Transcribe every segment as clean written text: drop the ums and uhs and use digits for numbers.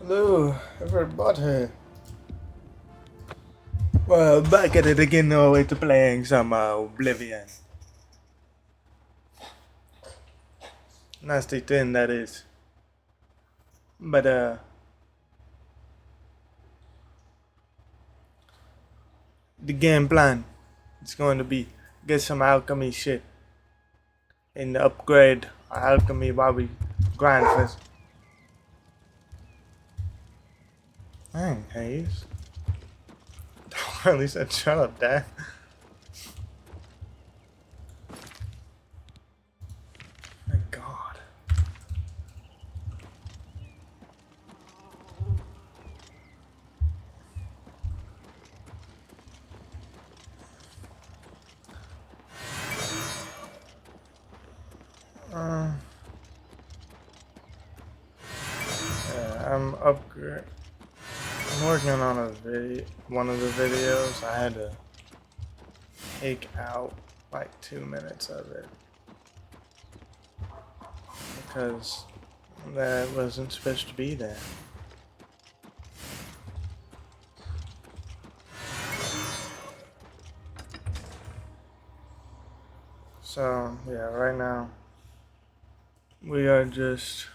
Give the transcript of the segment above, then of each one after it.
Hello, everybody. Well, back at it again now with playing some Oblivion. Nasty thing that is. But the game plan is going to be get some alchemy shit and upgrade our alchemy while we grind for. Dang, Hayes. At least I shut up, Dad. My God. Yeah, I'm working on a one of the videos. I had to take out like 2 minutes of it because that wasn't supposed to be there. So yeah, right now we are just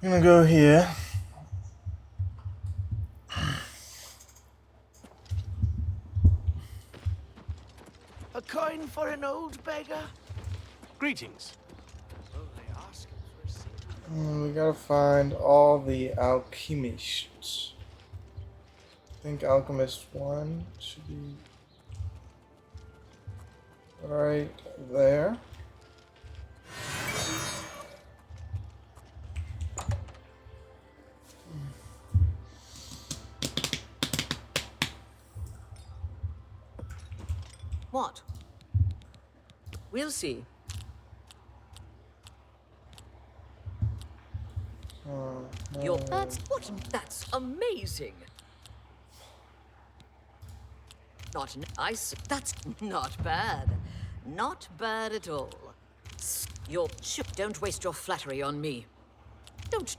gonna go here. A coin for an old beggar? Greetings. And we gotta find all the alchemists. I think Alchemist 1 should be right there. What? We'll see. That's amazing. Not nice. That's not bad. Not bad at all. Don't waste your flattery on me. Don't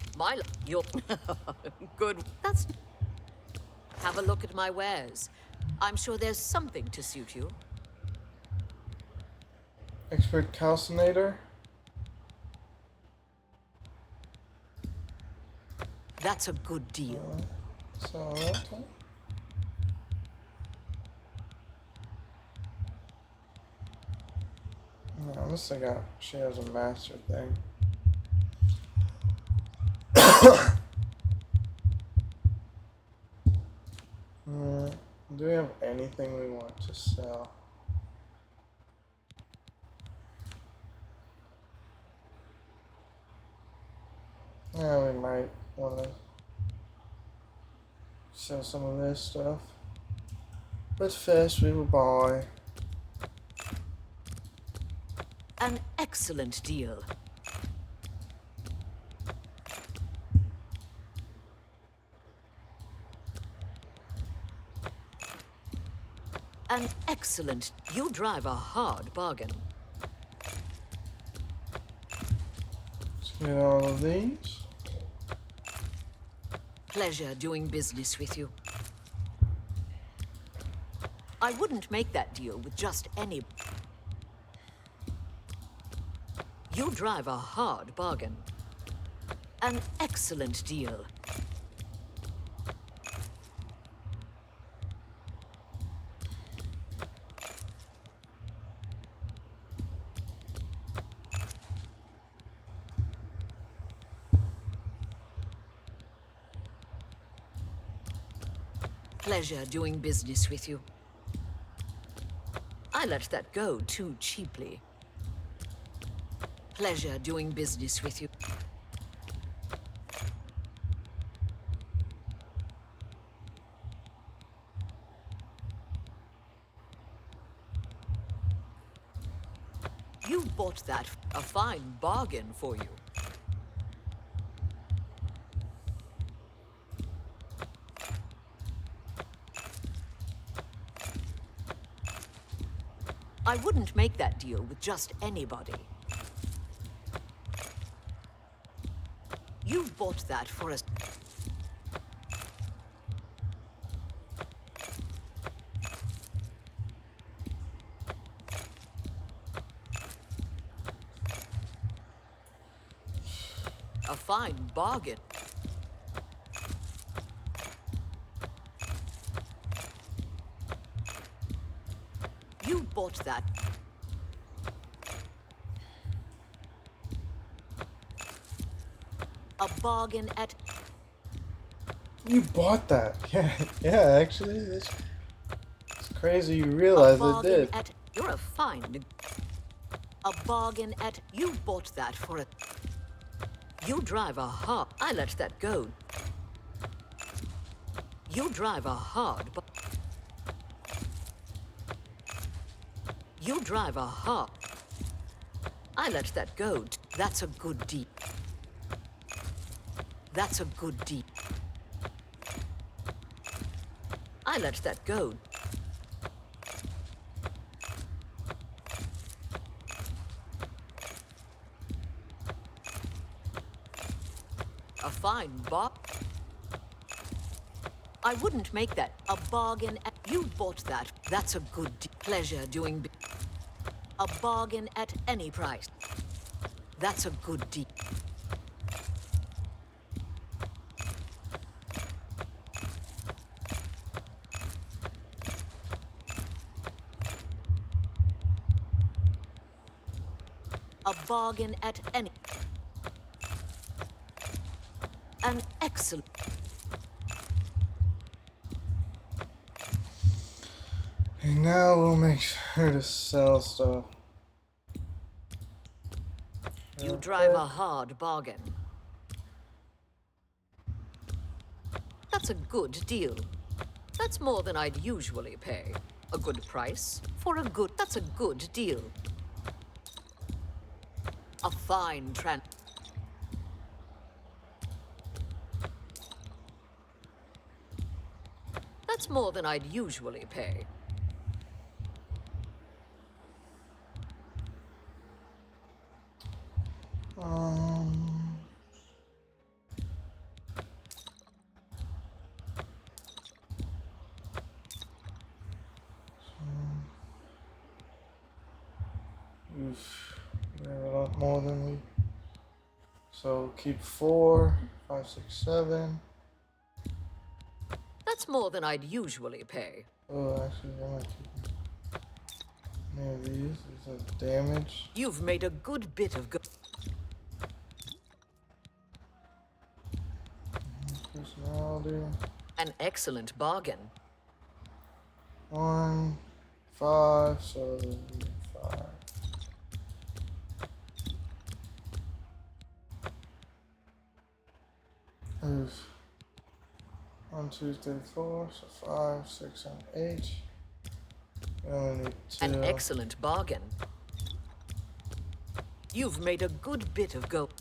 you're good. That's have a look at my wares. I'm sure there's something to suit you. Expert calcinator. That's a good deal. So that one. No, unless she has a master thing. Do we have anything we want to sell? Yeah, we might want to sell some of this stuff. But first we will buy An excellent deal. An excellent. You drive a hard bargain. let's get all of these. Pleasure doing business with you. I wouldn't make that deal with just any. You drive a hard bargain. An excellent deal. Pleasure doing business with you. I let that go too cheaply. Pleasure doing business with you. You bought that a fine bargain for you. I wouldn't make that deal with just anybody. You bought that for us. A fine bargain. You bought that. A bargain at... You bought that. Yeah, yeah, actually. It's crazy you A realize it bargain did. at... You're a fine... A bargain at... You bought that for a... You drive a hard... I let that go. You drive a hard... You drive a hard... I let that go. That's a good deal. That's a good deal. I let that go. A fine bar. I wouldn't make that a bargain. You bought that. That's a good pleasure doing. A bargain at any price. That's a good deal. A bargain at any. An excellent. And now we'll make sure to sell stuff. You drive a hard bargain. That's a good deal. That's more than I'd usually pay. A good price for a good... That's a good deal. A fine That's more than I'd usually pay. We have a lot more than we. So keep 4, 5, 6, 7. That's more than I'd usually pay. Oh, actually, I'm not keeping any of these. These have damage. You've made a good bit of good. Personality. An excellent bargain. 1, 5, so 5. There's 1, 2, 3, 4, so 5, 6, and 8. We only need 2. An excellent bargain. You've made a good bit of gold.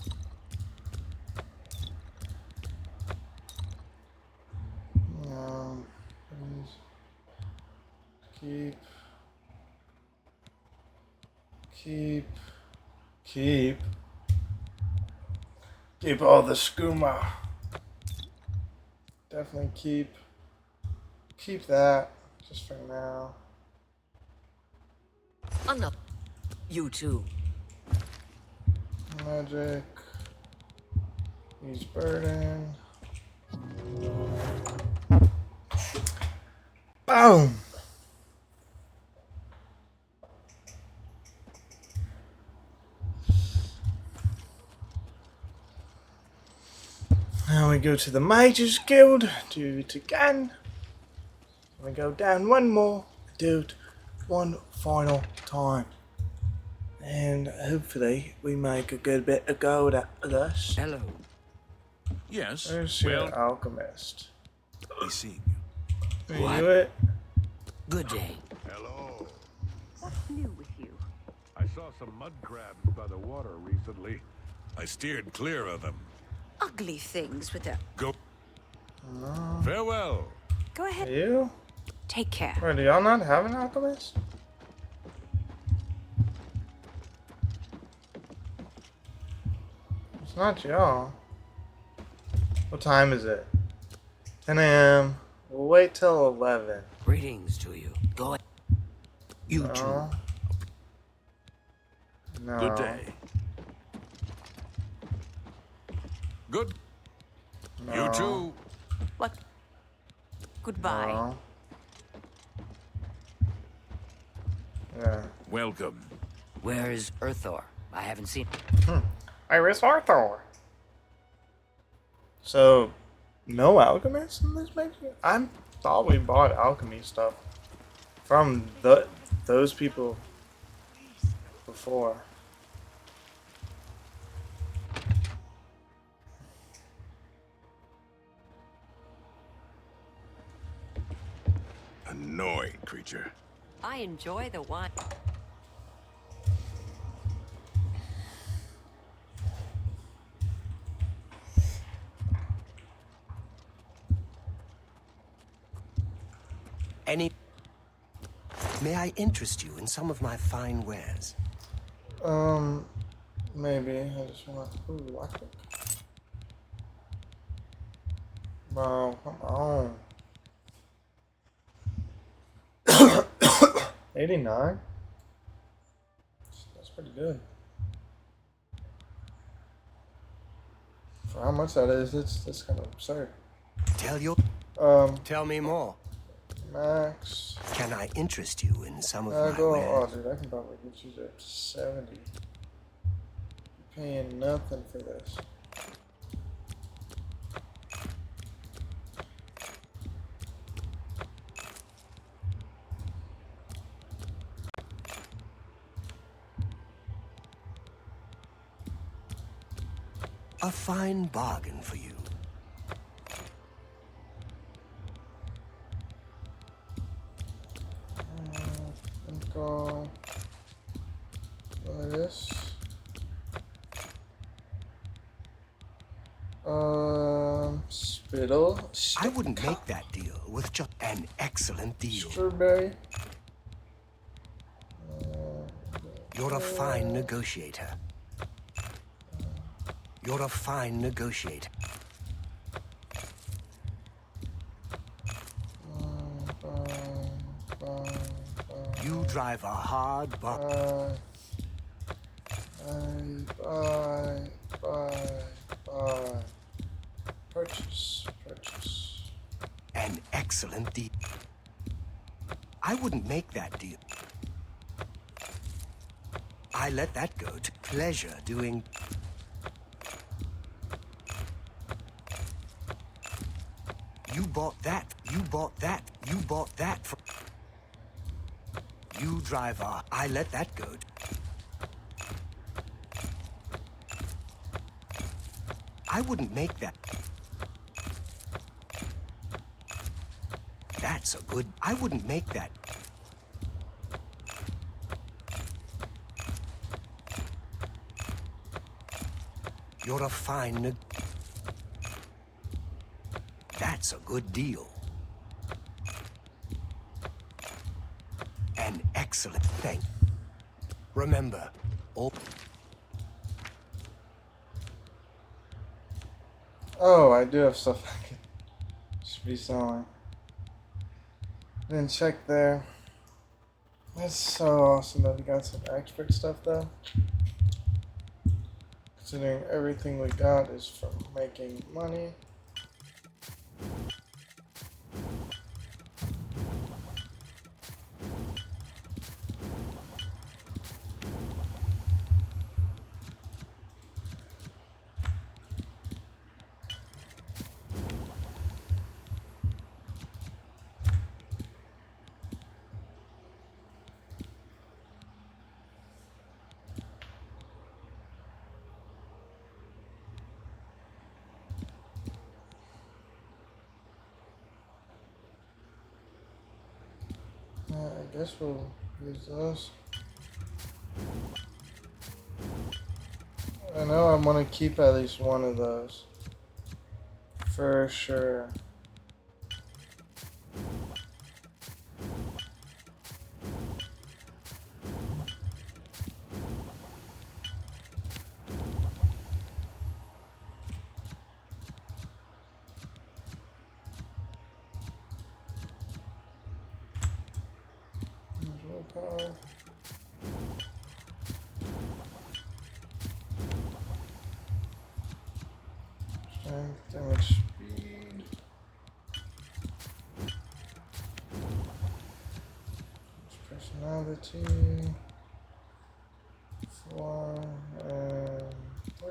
Please. Keep all the skooma. Definitely keep that just for now. Enough. You too. Magic. Use burden. Boom. Now we go to the Mages Guild, do it again. We go down one more, do it one final time. And hopefully we make a good bit of gold out of this. Hello. Yes. There's your alchemist. I see. Are you it? Good day. Hello. What's new with you? I saw some mud crabs by the water recently. I steered clear of them. Ugly things with a... Go. Farewell. Go Are ahead. you? Take care. Wait, do y'all not have an alchemist? It's not y'all. What time is it? 10 a.m. We'll wait till 11. Greetings to you. Go ahead. You too. No. No. Good day. Good. No. You too. What? Goodbye. No. Yeah. Welcome. Where is Earthor? I haven't seen. Hey, where's Arthur? So, no alchemists in this maybe? I thought we bought alchemy stuff from those people before. Annoying creature. I enjoy the wine. May I interest you in some of my fine wares? Maybe. I just want to. Ooh, lockpick. Bro, come on. 89? That's pretty good. For how much that is, it's kind of absurd. Tell me more. Max. Can I interest you in some of my Oh, wares? dude, I can probably get you to 70. You're paying nothing for this. A fine bargain for you. Go this. Spittle. I wouldn't make that deal with just an excellent deal. Strawberry. You're a fine negotiator. You're a fine negotiator. You drive a hard bargain. Buy. Purchase. An excellent deal. I wouldn't make that deal. I let that go to pleasure doing. You bought that. You bought that. You bought that. You drive a. I let that go. I wouldn't make that. That's a good. I wouldn't make that. You're a fine. That's a good deal. An excellent thing. Remember, all. Oh, I do have stuff I can should be selling. Didn't check there. That's so awesome that we got some expert stuff though. Considering everything we got is from making money. I guess we'll use those. I know I want to keep at least one of those. For sure. Strength, damage, speed. Personality. 4 and 3.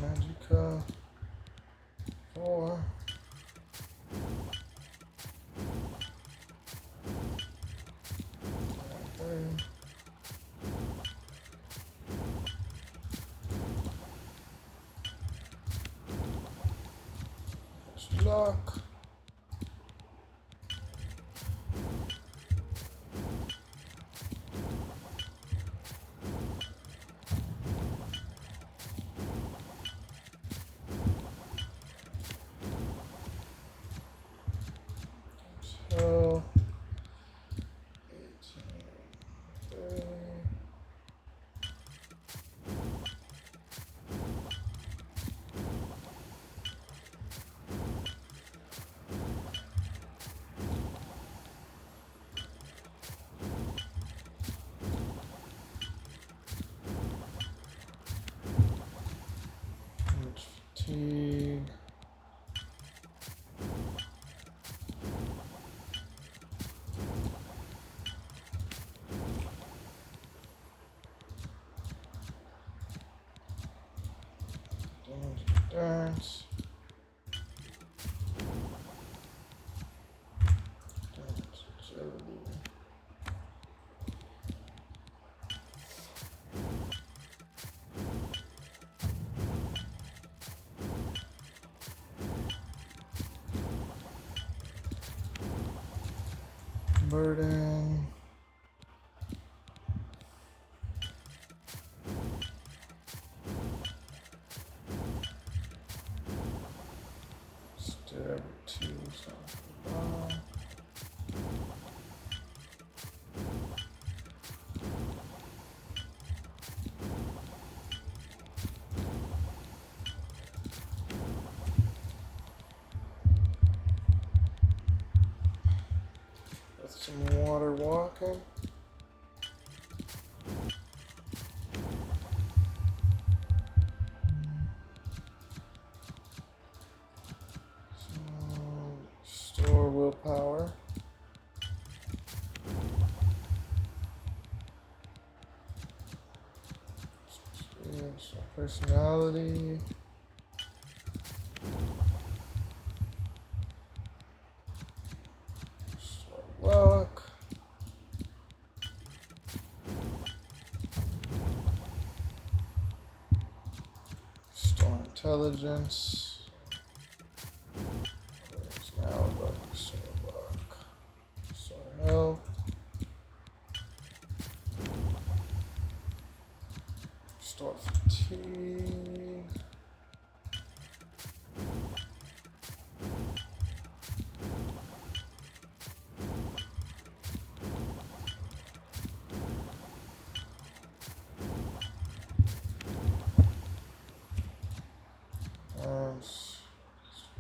Magica. 4. 3. Luck. So 18, 3. Fatigue. Damage, endurance. Damage, agility. Burden. Stab 2. So, with some water walking. Store willpower. Experience, personality. Store luck. Store intelligence. Now luck, store luck. Store health. Store fatigue.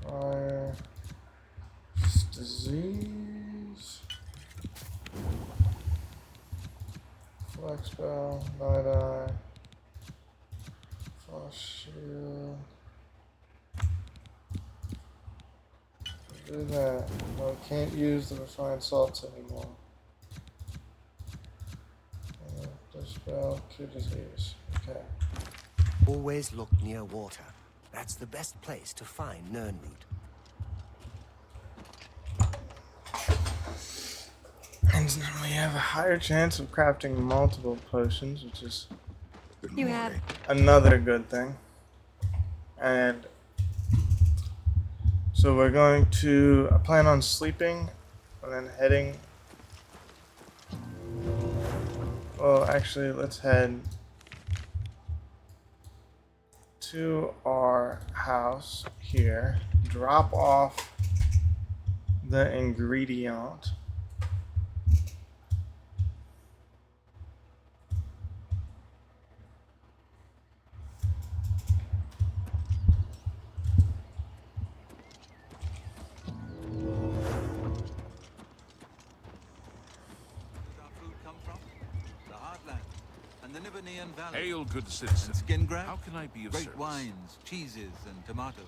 Fire. Disease. Flex spell. Night eye. Frost shield. Do that. No, can't use the refined salts anymore. Dispel. Cure disease. Okay. Always look near water. That's the best place to find Nirnroot. And we have a higher chance of crafting multiple potions, which is You have another good thing. And so we're going to plan on sleeping and then heading. Well, actually, let's head to our house here, drop off the ingredient, Arnian Valley. Hail, good citizen. Skin grab. How can I be of Great service? wines, cheeses, and tomatoes.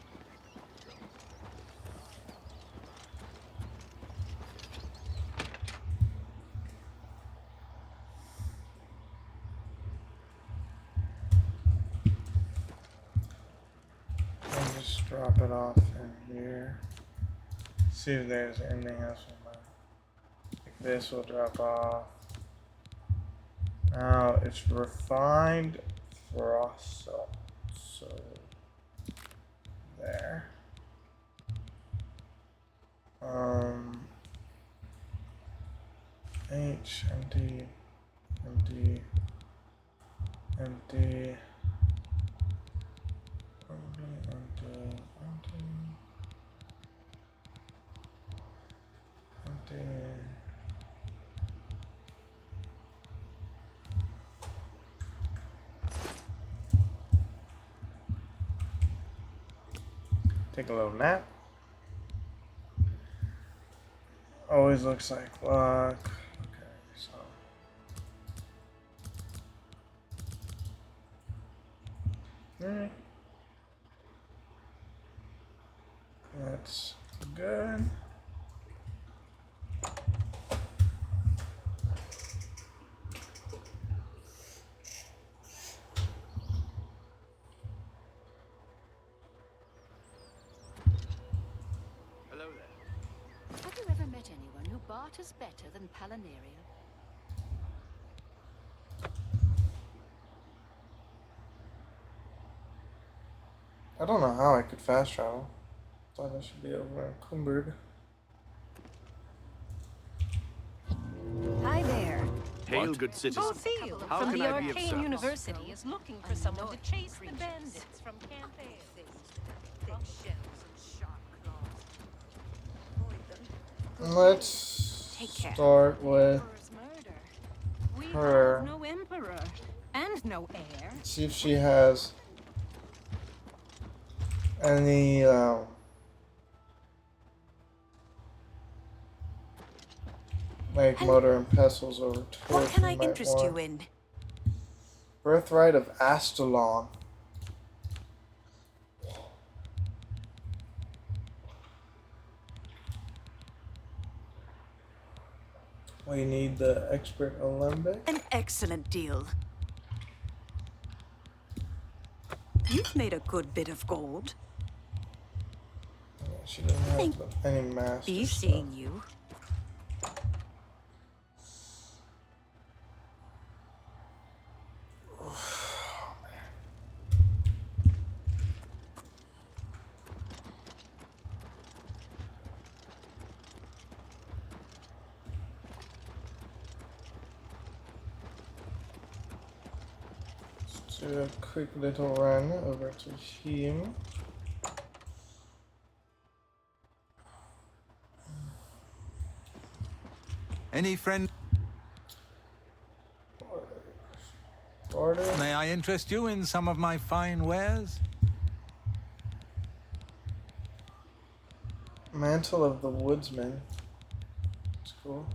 I'll just drop it off in here. See if there's anything else in mind. Like this will drop off. Now it's refined frost salt. So there. H empty, empty, empty. Take a little nap. Always looks like luck. Okay, so. Alright. That's good. Hello there. Have you ever met anyone who barters better than Palinaria? I don't know how I could fast travel. Thought I should be over in Kumberg. Hi there. Hail, good citizen. Bothil How from can the I be of Arcane service? University is looking for someone to chase the bandits from Camp Let's Take care. start with We her. have no emperor and no heir. See if she has any like motor and pestles over towards. What can I interest you in? Birthright of Astalon. We need the expert Olympic. An excellent deal. You've made a good bit of gold. Yeah, she doesn't have any master Be stuff. seeing you. Let's do a quick little run over to him. Any friend? Order. May I interest you in some of my fine wares? Mantle of the Woodsman. It's cool.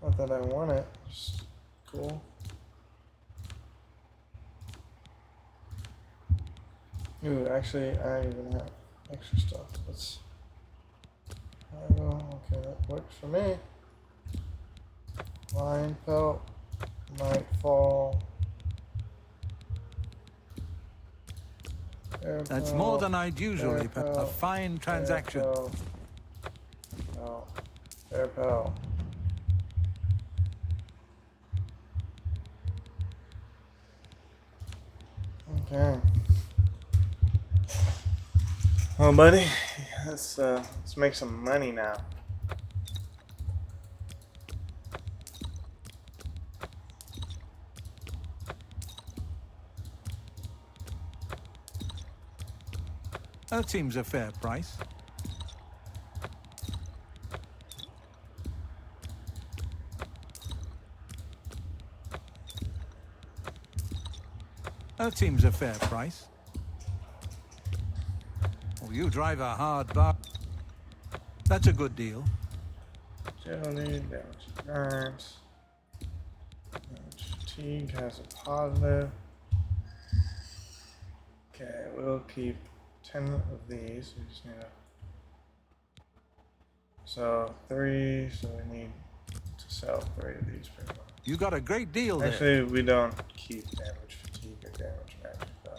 Not that I want it. Just cool. Ooh, actually, I even have extra stuff. Let's. Okay, that works for me. Lion pelt, nightfall. Air That's pelt, more than I'd usually air pay. A pelt, fine transaction. Air pelt. Air pelt. Okay. Well, buddy, let's make some money now. That seems a fair price. That seems a fair price. Oh, you drive a hard bar. That's a good deal. Jelly, damage burns. Damage Fatigue has a positive. Okay, we'll keep 10 of these. We just need a... So 3, so we need to sell 3 of these pretty much. You got a great deal there. Actually, we don't keep damage fatigue or damage magic though.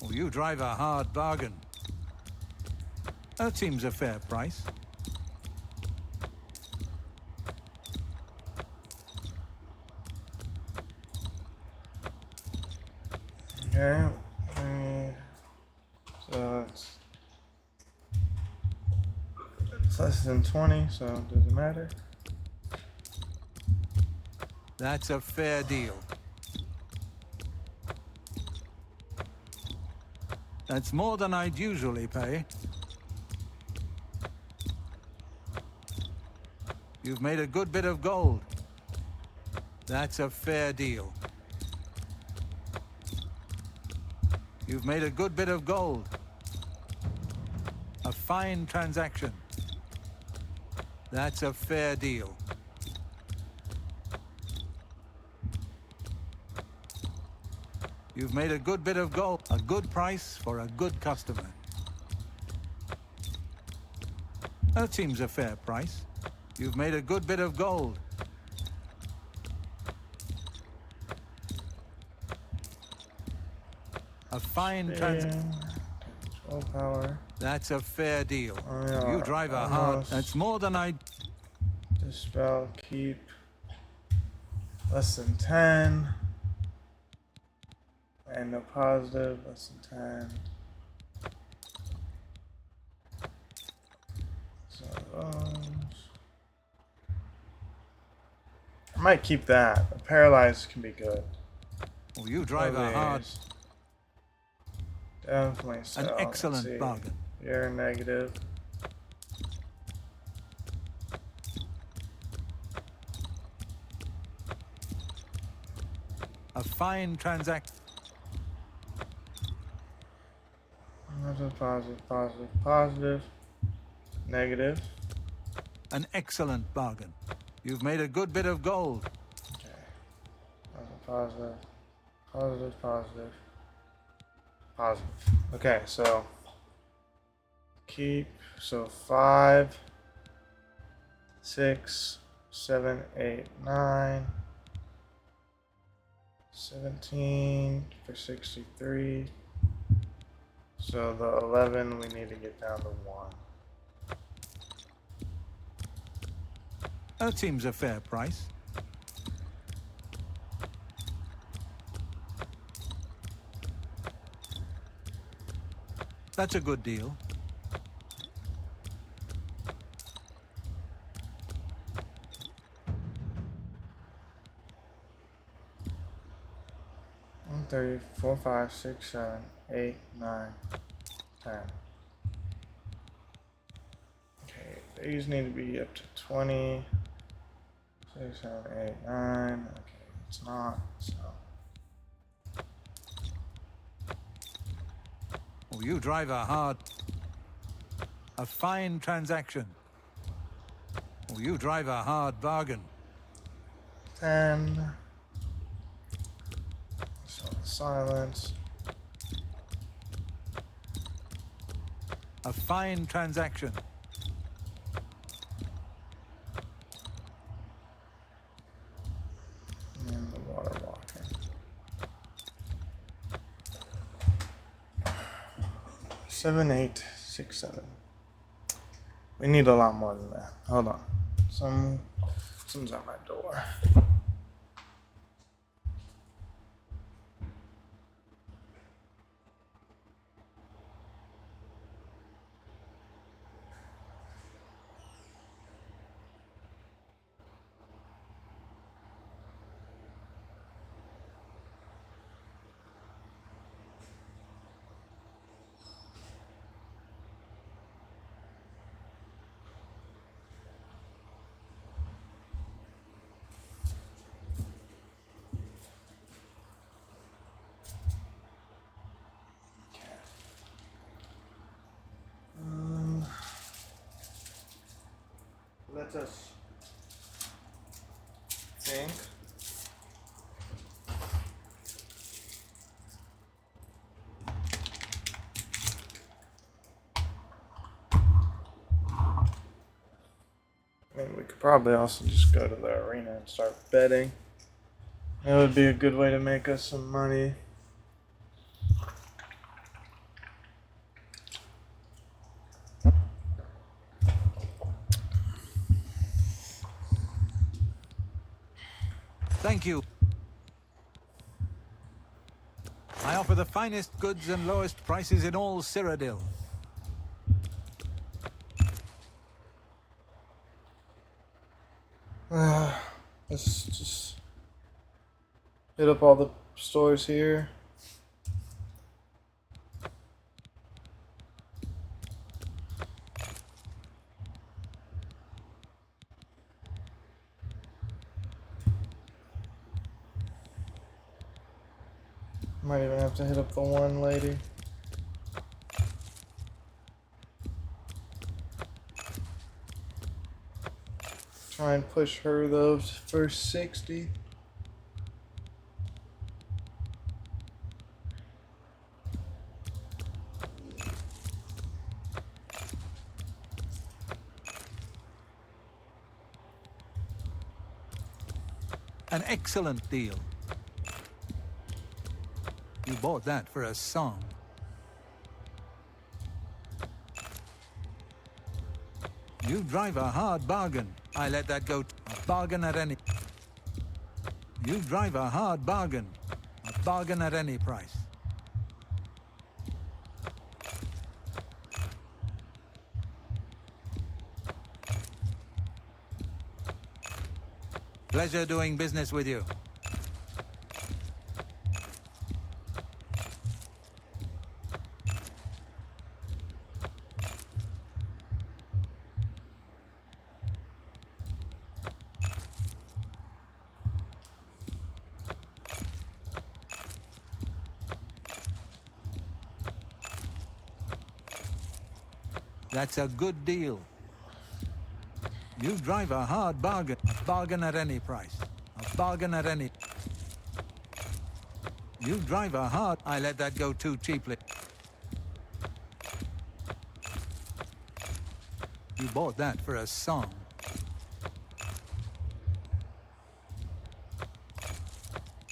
Well, you drive a hard bargain. That seems a fair price. Okay. So it's less than 20, so it doesn't matter. That's a fair deal. That's more than I'd usually pay. You've made a good bit of gold. That's a fair deal. You've made a good bit of gold. A fine transaction. That's a fair deal. You've made a good bit of gold. A good price for a good customer. That seems a fair price. You've made a good bit of gold. A fine transaction. Control power. That's a fair deal. Oh, yeah, You drive a hard. almost. That's more than I. Dispel, keep less than 10. And no positive, less than 10. So those. I might keep that. A paralyzed can be good. Well, you drive a hard. These. Definitely so. An Let's excellent see. bargain. You're negative. A fine transaction. Positive, positive, positive, positive. Negative. An excellent bargain. You've made a good bit of gold. Okay. Positive, positive, positive, positive. Okay, so keep, so 5, 6, 7, 8, 9, 17 for 63. So the 11 we need to get down to 1. That seems a fair price. That's a good deal. One, 3, 4, 5, 6, 7, 8, 9, 10. Okay, these need to be up to 20. 6, 7, 8, 9. Okay, it's not, so. Oh, you drive a hard. A fine transaction. Oh, you drive a hard bargain. 10. So silence. A fine transaction. And the water walking. 7, 8, 6, 7. We need a lot more than that. Hold on. Someone's at my door. Let us think. mean, we could probably also just go to the arena and start betting. That would be a good way to make us some money. Thank you. I offer the finest goods and lowest prices in all Cyrodiil. Let's just hit up all the stores here. Might even have to hit up the one lady. Try and push her though for 60. An excellent deal. You bought that for a song. You drive a hard bargain. I let that go. A bargain at any. You drive a hard bargain. A bargain at any price. Pleasure doing business with you. That's a good deal. You drive a hard bargain. A bargain at any price. A bargain at any... You drive a hard... I let that go too cheaply. You bought that for a song.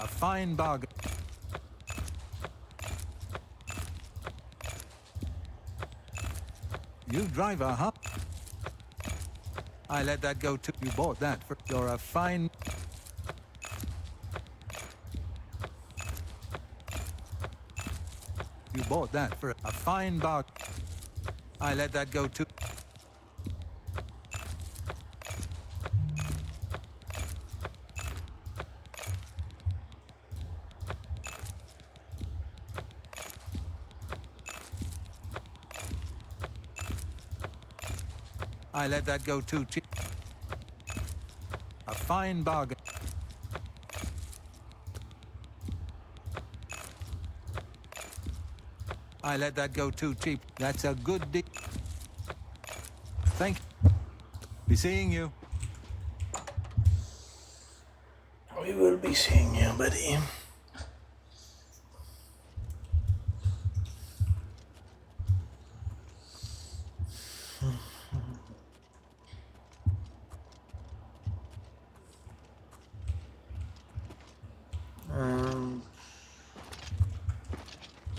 A fine bargain. You drive a hard... I let that go too... You bought that for... You're a fine... You bought that for a fine bargain. I let that go too... I let that go too cheap. A fine bargain. I let that go too cheap. That's a good deal. Thank you. Be seeing you. We will be seeing you, buddy.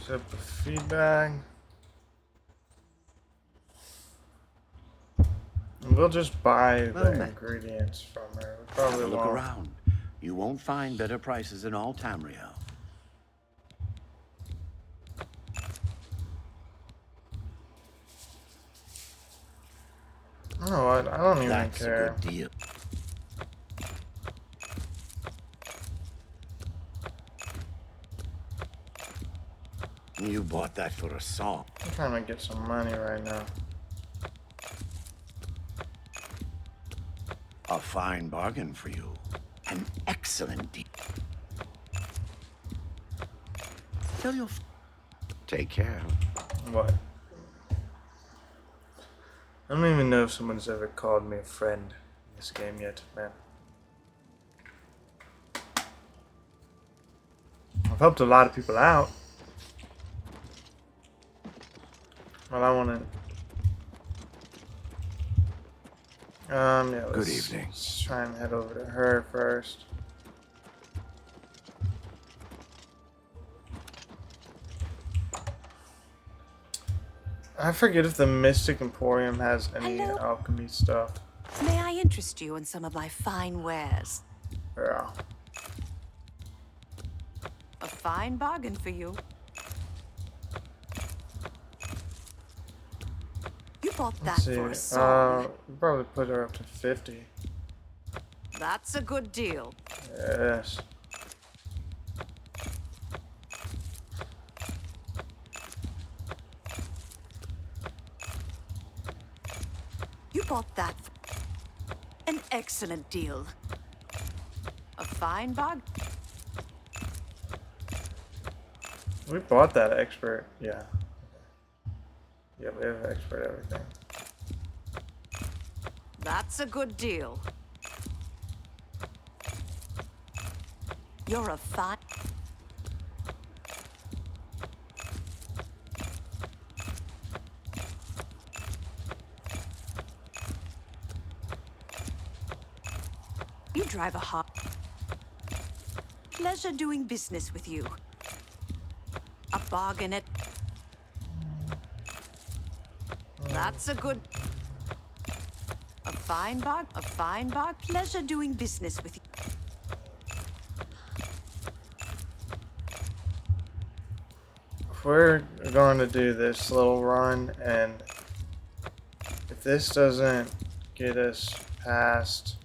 Set the feedback. And we'll just buy the ingredients from her. We probably Have a look won't. around. You won't find better prices in all Tamriel. You know what? I don't even That's care. a good deal. You bought that for a song. I'm trying to get some money right now. A fine bargain for you. An excellent deal. Tell your... Take care. What? I don't even know if someone's ever called me a friend in this game yet, man. I've helped a lot of people out. But I Yeah, Good let's, evening. let's try and head over to her first. I forget if the Mystic Emporium has any Hello. alchemy stuff. May I interest you in some of my fine wares? Yeah. A fine bargain for you. You bought that Let's see. for a song. Probably put her up to 50. That's a good deal. Yes. You bought that for an excellent deal. A fine bargain. We bought that expert. Yeah. Yeah, we have expert everything. That's a good deal. You're a fine... You drive a hard... Pleasure doing business with you. A bargain at... That's a good... A fine bar. Pleasure doing business with you. If we're going to do this little run, and if this doesn't get us past...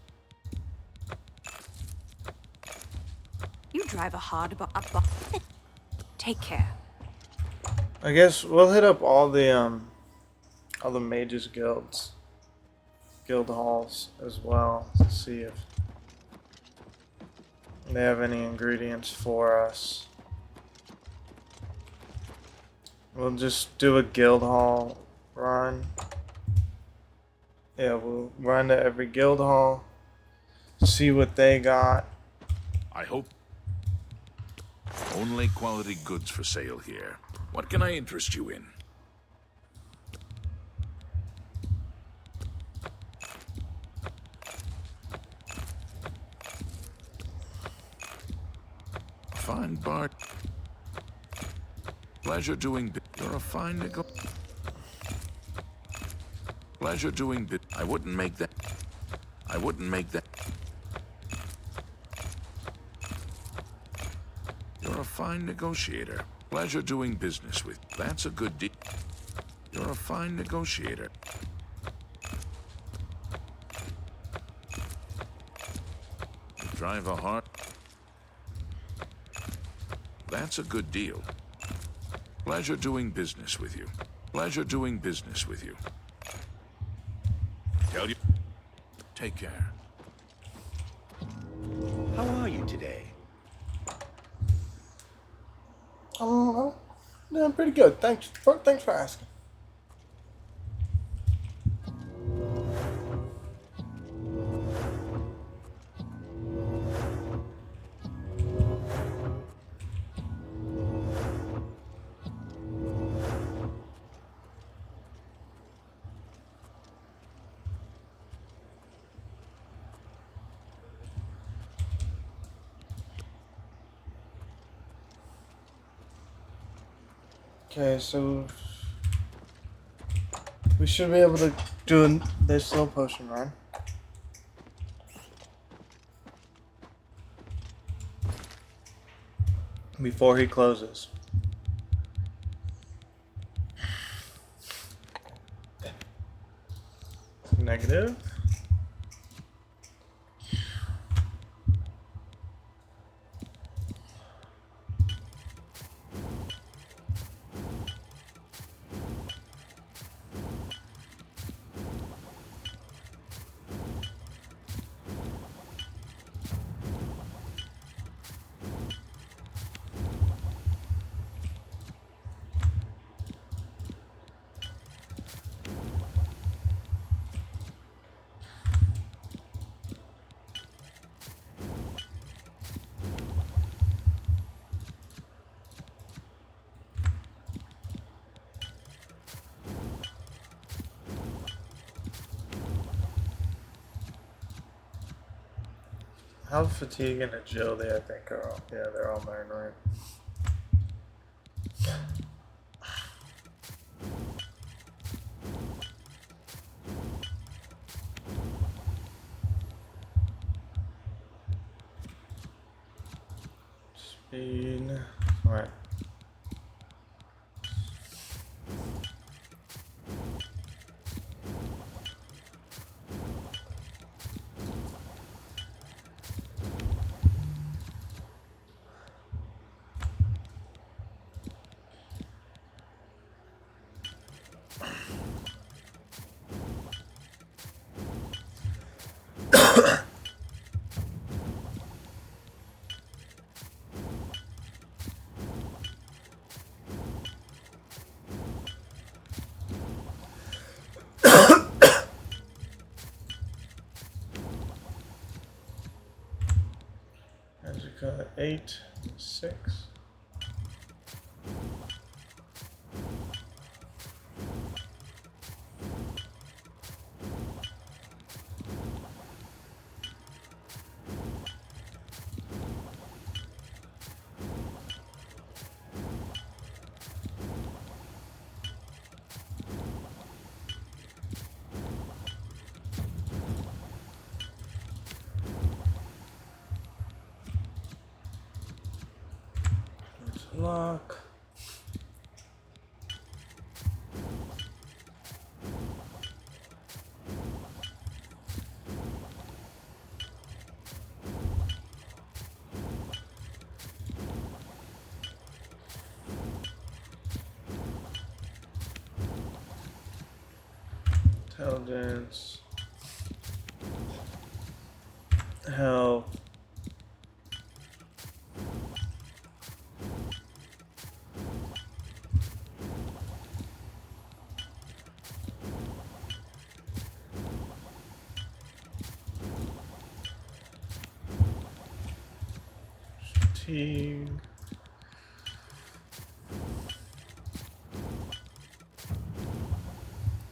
You drive a hard bar. Take care. I guess we'll hit up all the mages guild halls as well to see if they have any ingredients for us. We'll just do a guild hall run. Yeah, we'll run to every guild hall, see what they got. I hope. Only quality goods for sale here. What can I interest you in? Fine Bart. Pleasure doing bit. You're a fine nickel. Pleasure doing bit. I wouldn't make that. I wouldn't make that. You're a fine negotiator. Pleasure doing business with. That's a good deal. You're a fine negotiator. You drive a hard. That's a good deal. Pleasure doing business with you. Pleasure doing business with you. Tell you. Take care. How are you today? I'm doing pretty good. Thanks for asking. Okay, so we should be able to do this slow potion run. Before he closes. Negative. Health, fatigue, and agility, I think are all, yeah, they're all mine, right? Speed, right. Magica 8, 6. Lock. Intelligence. Health. Fatigue.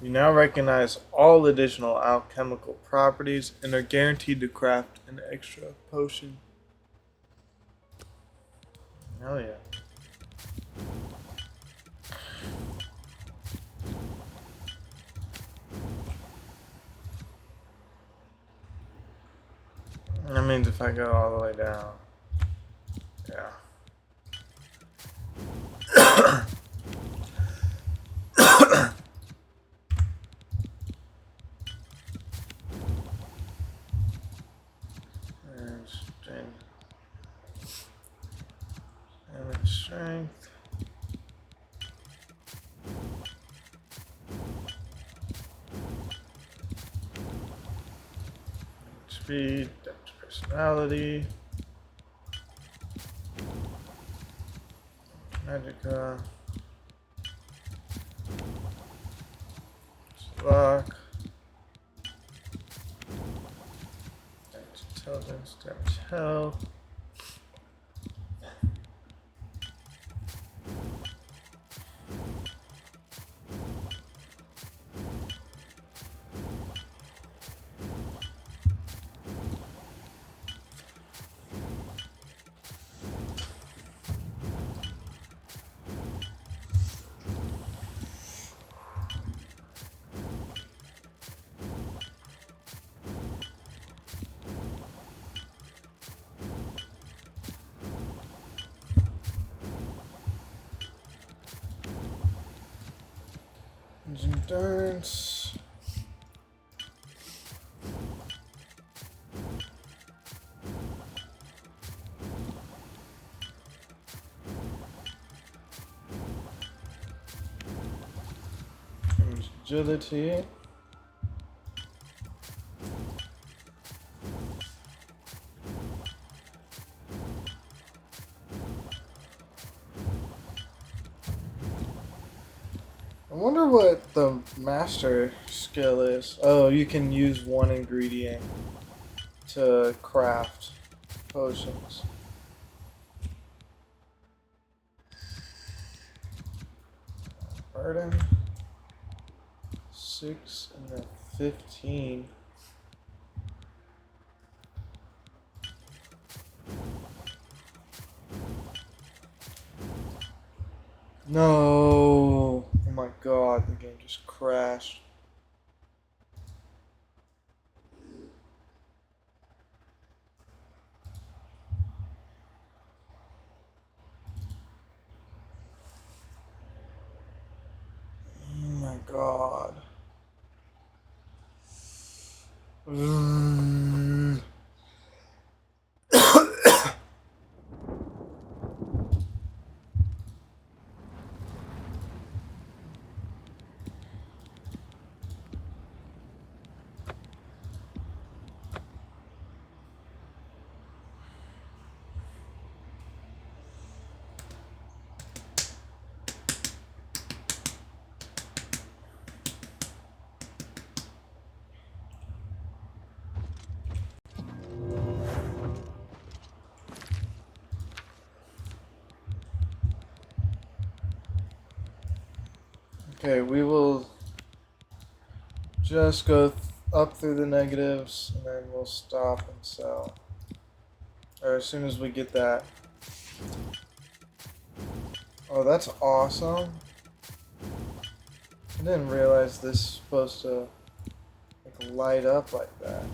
You now recognize all additional alchemical properties and are guaranteed to craft an extra potion. Hell yeah. That means if I go all the way down. Yeah. And strength. And strength. Speed, depth, personality. Magica. Lock. Damage intelligence, damage health. Endurance. Agility. I wonder what the master skill is. Oh, you can use one ingredient to craft potions. Burden. 6 and then 15. No! Oh my god, the game just crashed. Oh my god. Okay, we will just go up through the negatives and then we'll stop and sell. Or as soon as we get that. Oh, that's awesome. I didn't realize this is supposed to like light up like that.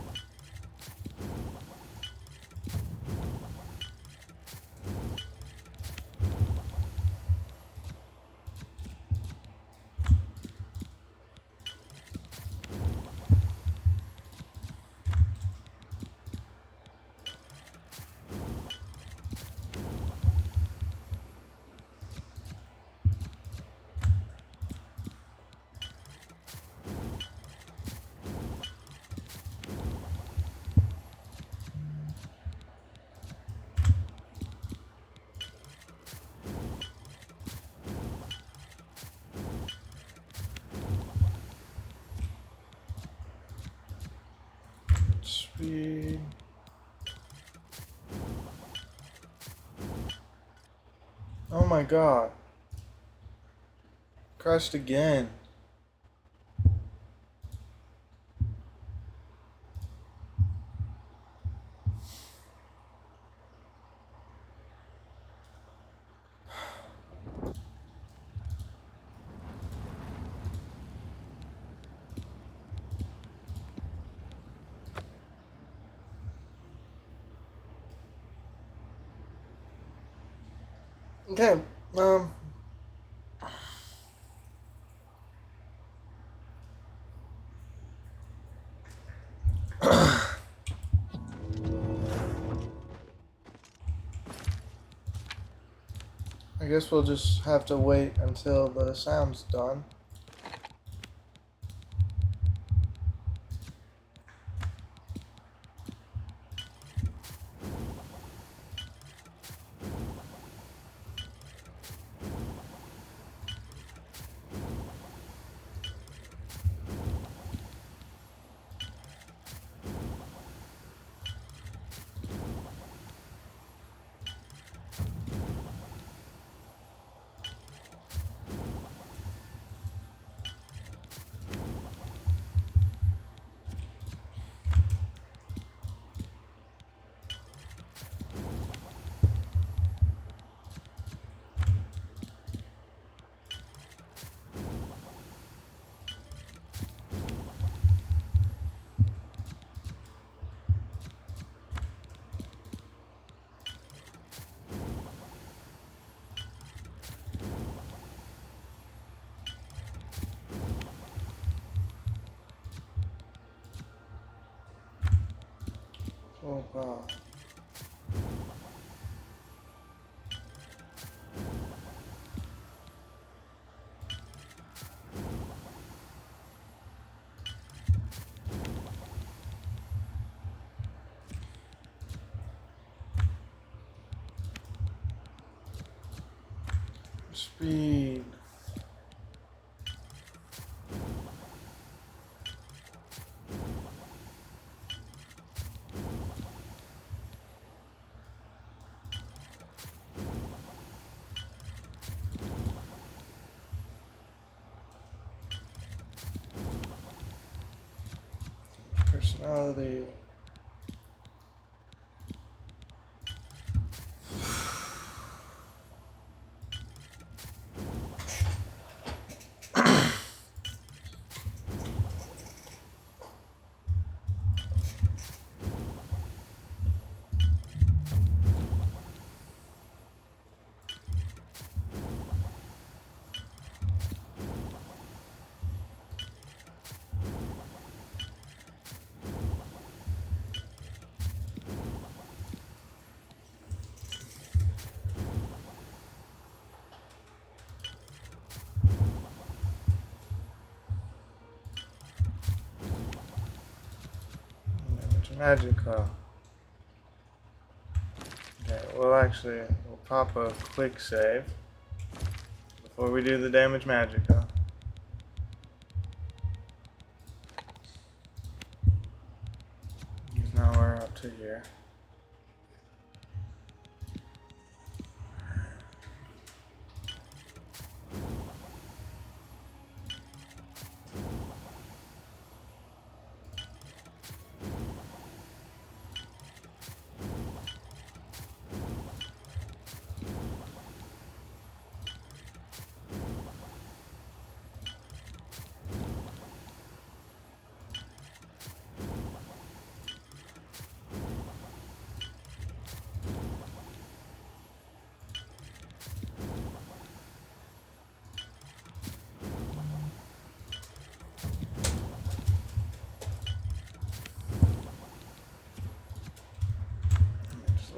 Speed. Oh my god. Crashed again. Okay, I guess we'll just have to wait until the sound's done. Oh god. Speed. Personality. Magical. Okay, we'll pop a quick save before we do the damage magical. Because now we're up to here.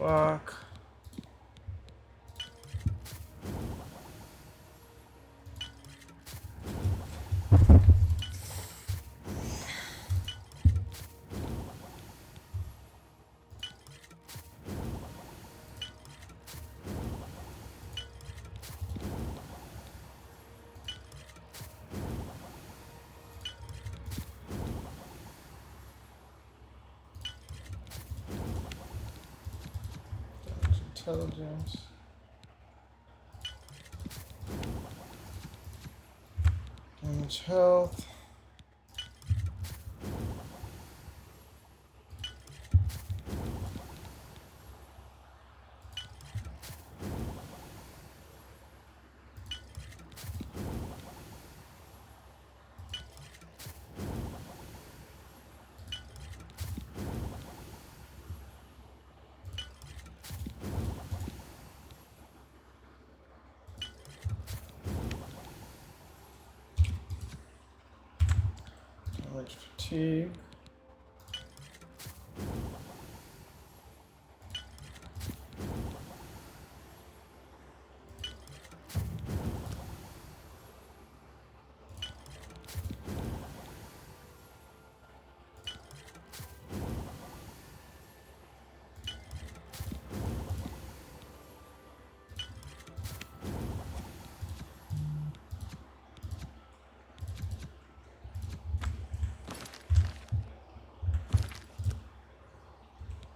Lock. Intelligence. Damage health. Damage fatigue.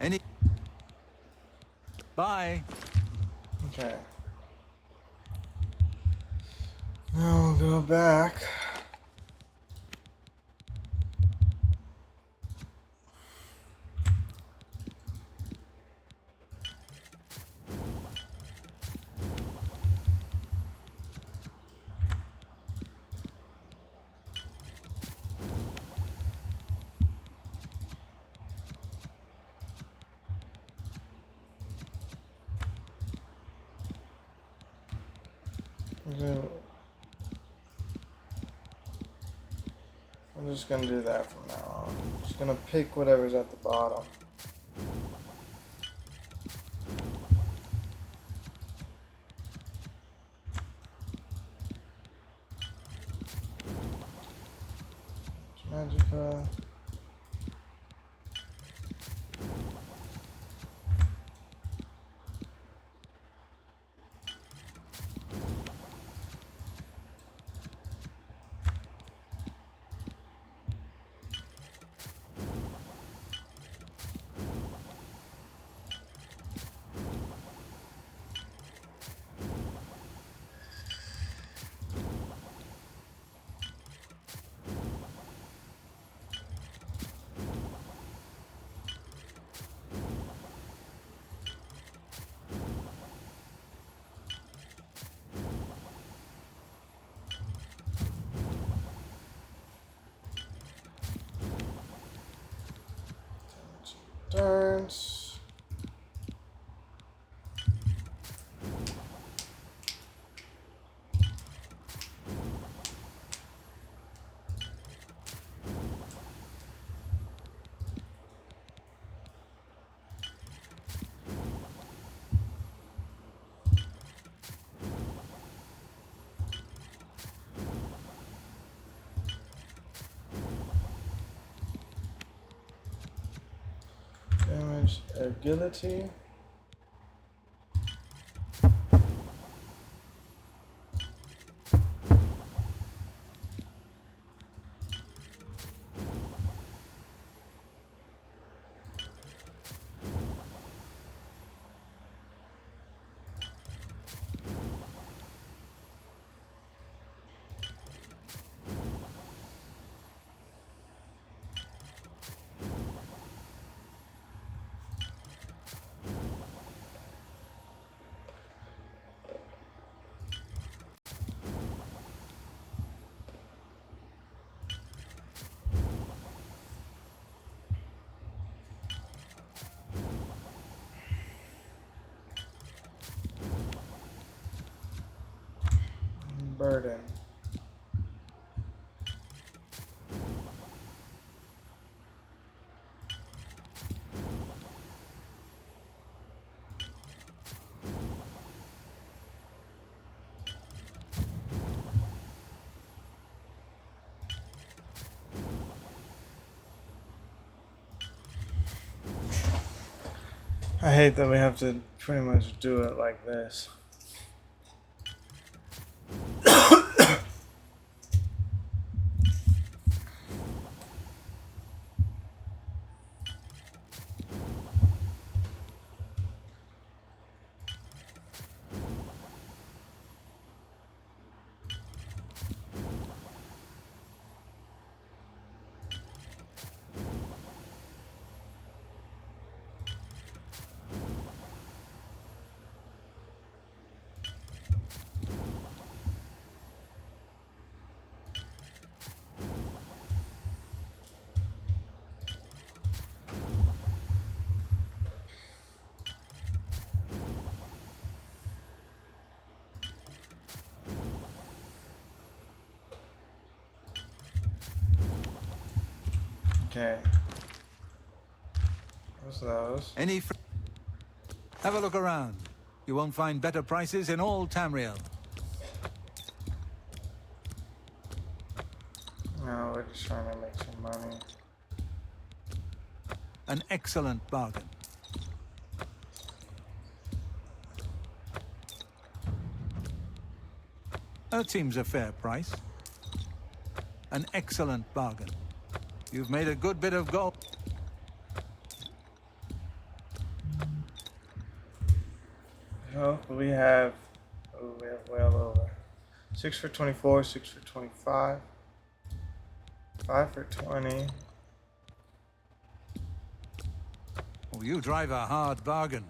Any. Bye. Okay. Now we'll go back. I'm just gonna do that from now on. Just gonna pick whatever's at the bottom. Magica. times agility. Burden. I hate that we have to pretty much do it like this. Okay. What's those? Have a look around. You won't find better prices in all Tamriel. No, we're just trying to make some money. An excellent bargain. That seems a fair price. An excellent bargain. You've made a good bit of gold. Oh, we have well over. 6 for 24, 6 for 25, 5 for 20. Oh, you drive a hard bargain.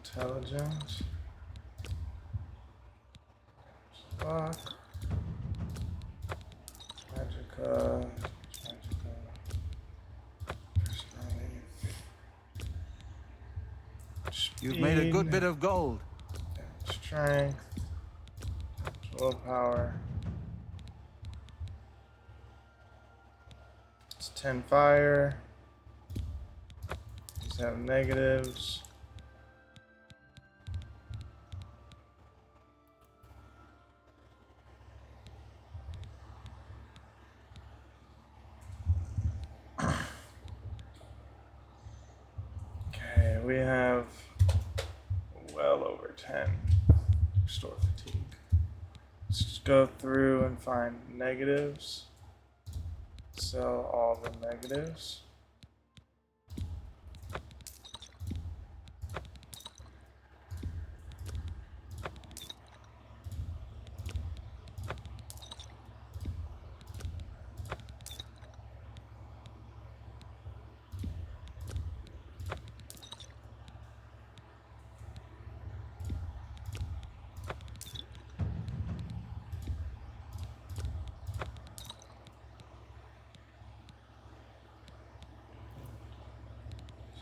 Intelligence. Luck. Magica. You've made a good bit of gold. Strength. Willpower. It's 10 fire. These have negatives. Okay, we have well over 10. Restore fatigue. Let's just go through and find negatives. Sell all the negatives.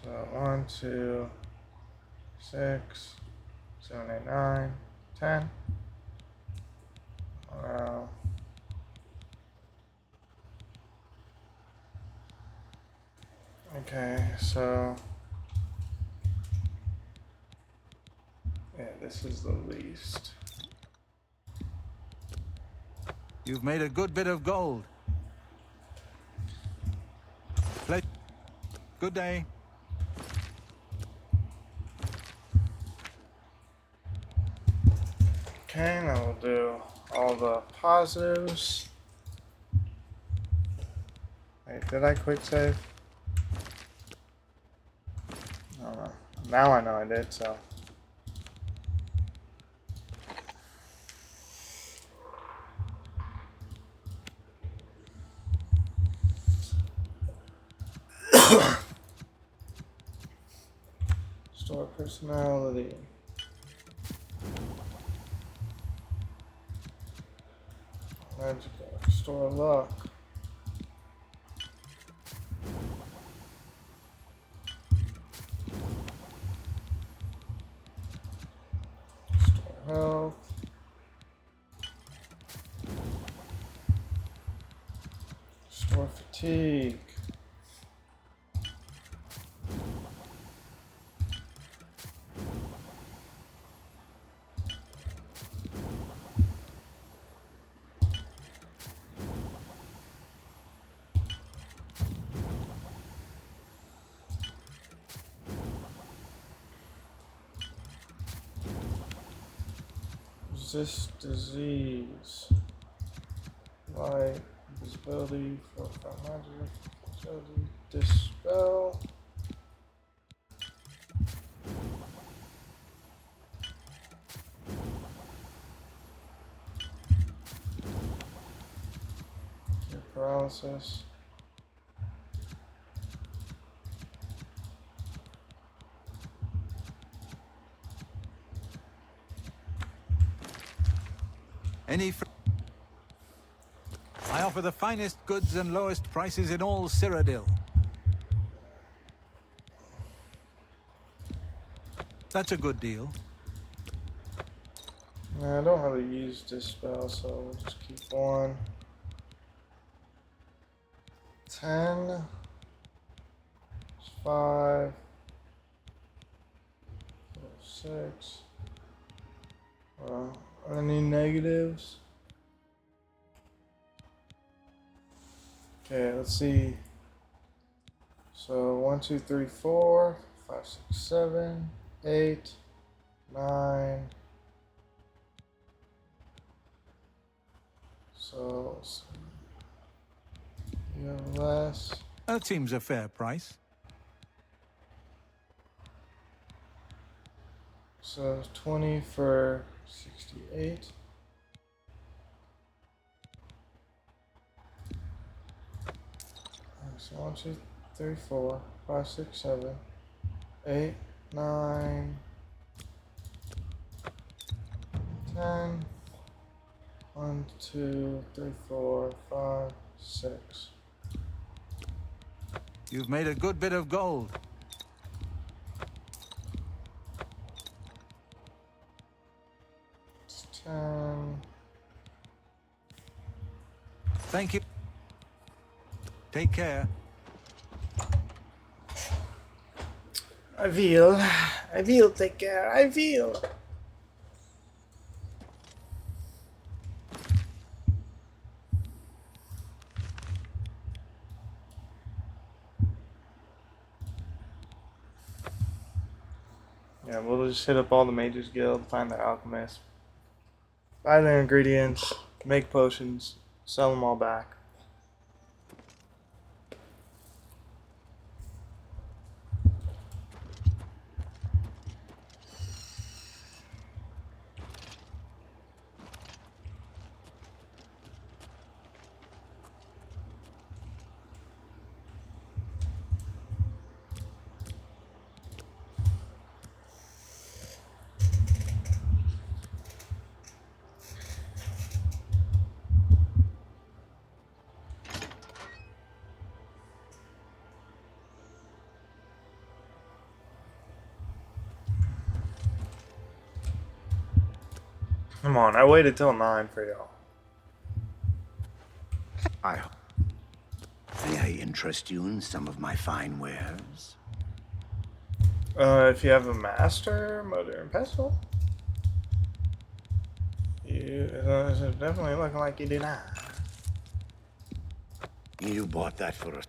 So 1, 2, 6, 7, 8, 9, 10. Wow. Okay, so yeah, this is the least. You've made a good bit of gold. Good day. Okay, now we'll do all the positives. Wait, did I quick save? I don't know. Now I know I did, so. Store personality. Magical. Store luck. Store health. Store fatigue. Resist disease. Light, visibility, profile magic, agility, dispel. Paralysis. I offer the finest goods and lowest prices in all Cyrodiil. That's a good deal. Yeah, I don't really use dispel, so we'll just keep one. 10. 5. 6. Any negatives? Okay, let's see. So 1, 2, 3, 4, 5, 6, 7, 8, 9. So you have less. That seems a fair price. So 20 for 68. So 1, 2, 3, 4, 5, 6, 7, 8, 9, 10. 1, 2, 3, 4, 5, 6. You've made a good bit of gold. It's 10. Thank you. Take care. I will take care. I will. Yeah, we'll just hit up all the Mages Guild, find the alchemist, buy their ingredients, make potions, sell them all back. Come on, I waited till 9 for y'all. May I interest you in some of my fine wares? If you have a master, motor, and pestle, it's definitely looking like you do not. You bought that for us.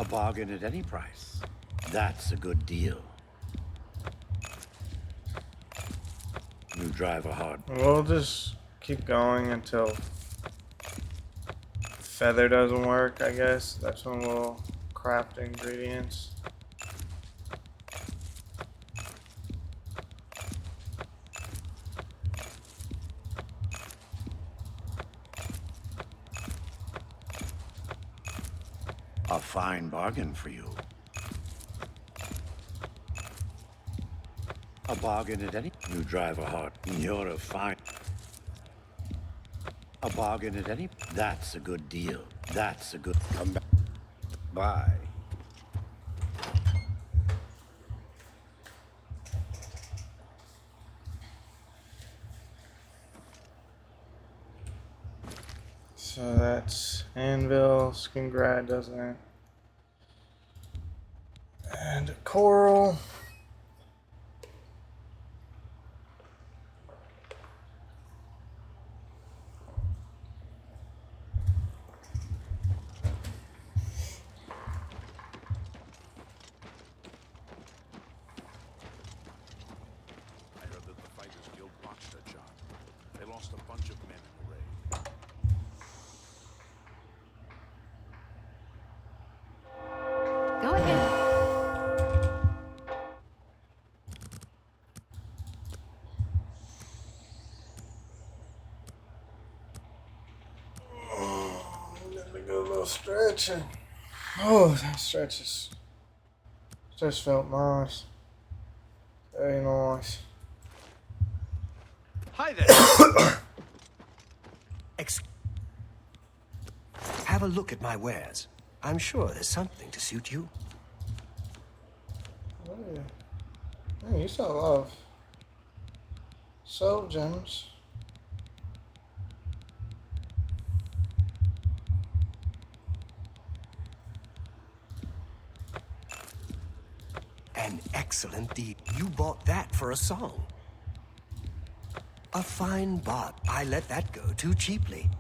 bargain at any price. That's a good deal. You drive a hard... We'll just keep going until feather doesn't work, I guess. That's when we'll craft ingredients. A fine bargain for you. A bargain at any... You drive a hard... You're a fine... A bargain at any... That's a good deal. That's a good... Come back. Bye. So that's anvil, skin grad doesn't. And coral. I heard that the Fighters Guild botched a job. They lost a bunch of men in the raid. Go ahead. Let me go a little stretching. Oh, that stretches. Just felt nice. Very nice. Hi there. Have a look at my wares. I'm sure there's something to suit you. Oh, yeah. Man, you sell a lot of soul gems. An excellent deal. You bought that for a song. A fine bargain. I let that go too cheaply.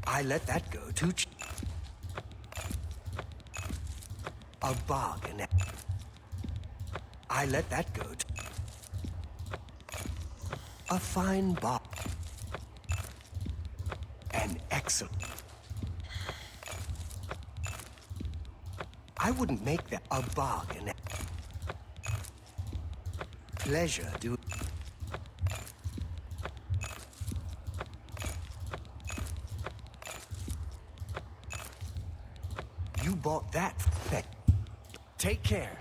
I let that go too cheap. A bargain. I let that go too... A fine bargain. An excellent... I wouldn't make that a bargain. Pleasure do... You bought that. Take care.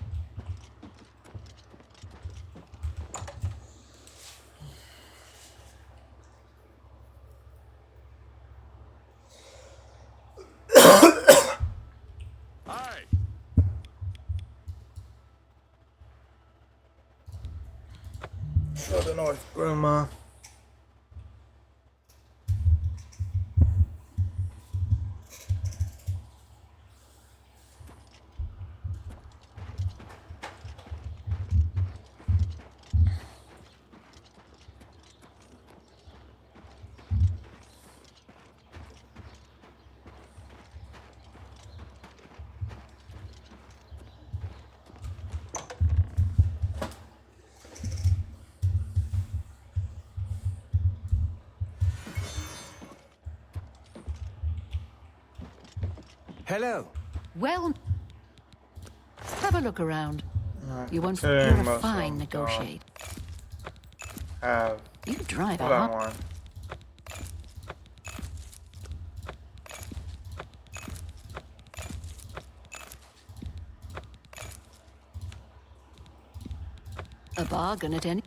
Hi! I don't know if Grandma. Hello. Well, have a look around. You won't. considering You're a most of fine them don't negotiator. Have You drive a what I hot. want. A bargain at any.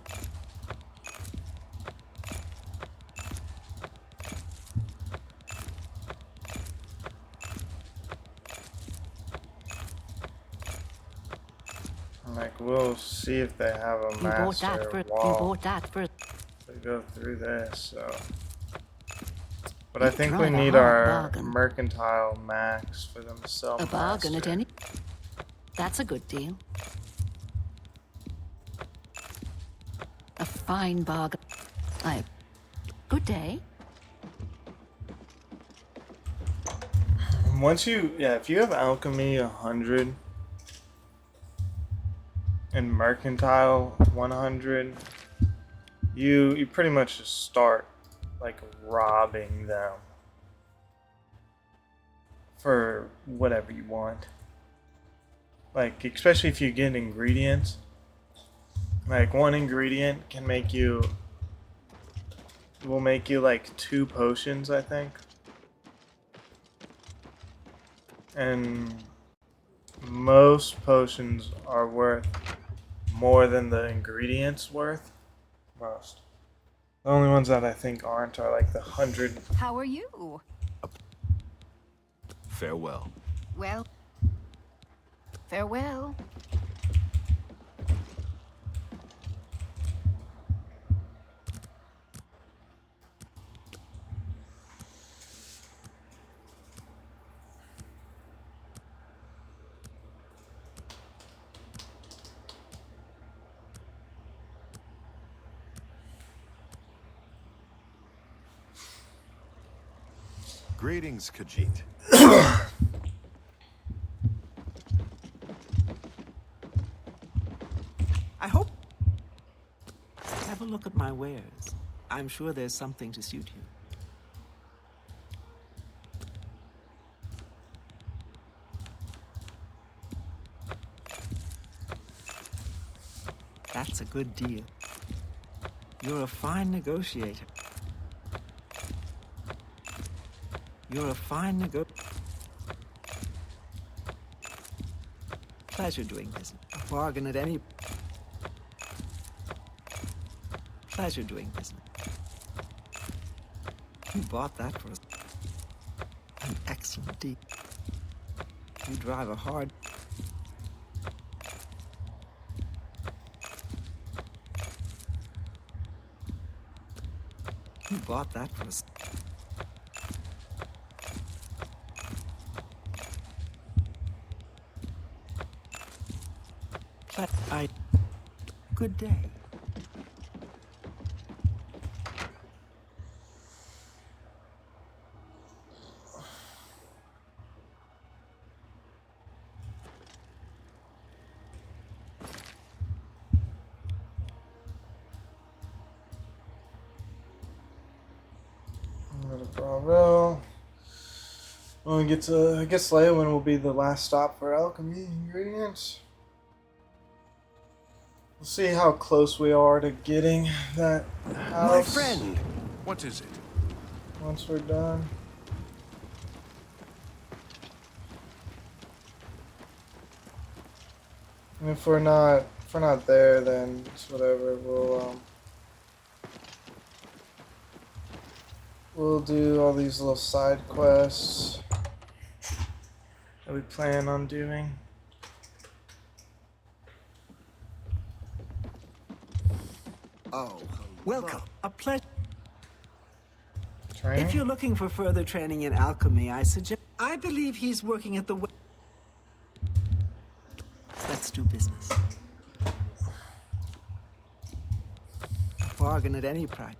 Like, we'll see if they have a You bought that master for. You wall bought that for. to go through this, so. But You I think we drive a need hard our bargain. mercantile max for them to sell A bargain at master. any. That's a good deal. A fine bargain. Good day. Once you, yeah, if you have alchemy 100 and mercantile 100, you pretty much just start like robbing them for whatever you want. Like, especially if you get ingredients. Like, one ingredient can make you, will make you like 2 potions, I think. And most potions are worth more than the ingredients worth. Most. The only ones that I think aren't are like the 100. How are you? Farewell. Well, farewell. Greetings, Khajiit. I hope. Have a look at my wares. I'm sure there's something to suit you. That's a good deal. You're a fine negotiator. You're a fine Pleasure doing business. A bargain at any... Pleasure doing business. You bought that for an excellent deal. You drive a hard... You bought that for us. Good day. Bravo. When we get to, I guess Leowin will be the last stop for alchemy ingredients. We'll see how close we are to getting that house. My friend! What is it? Once we're done. And if we're not there, then it's whatever. We'll do all these little side quests that we plan on doing. Oh, welcome. A pleasure. Training? If you're looking for further training in alchemy, I believe he's working at the... Let's do business. A bargain at any price.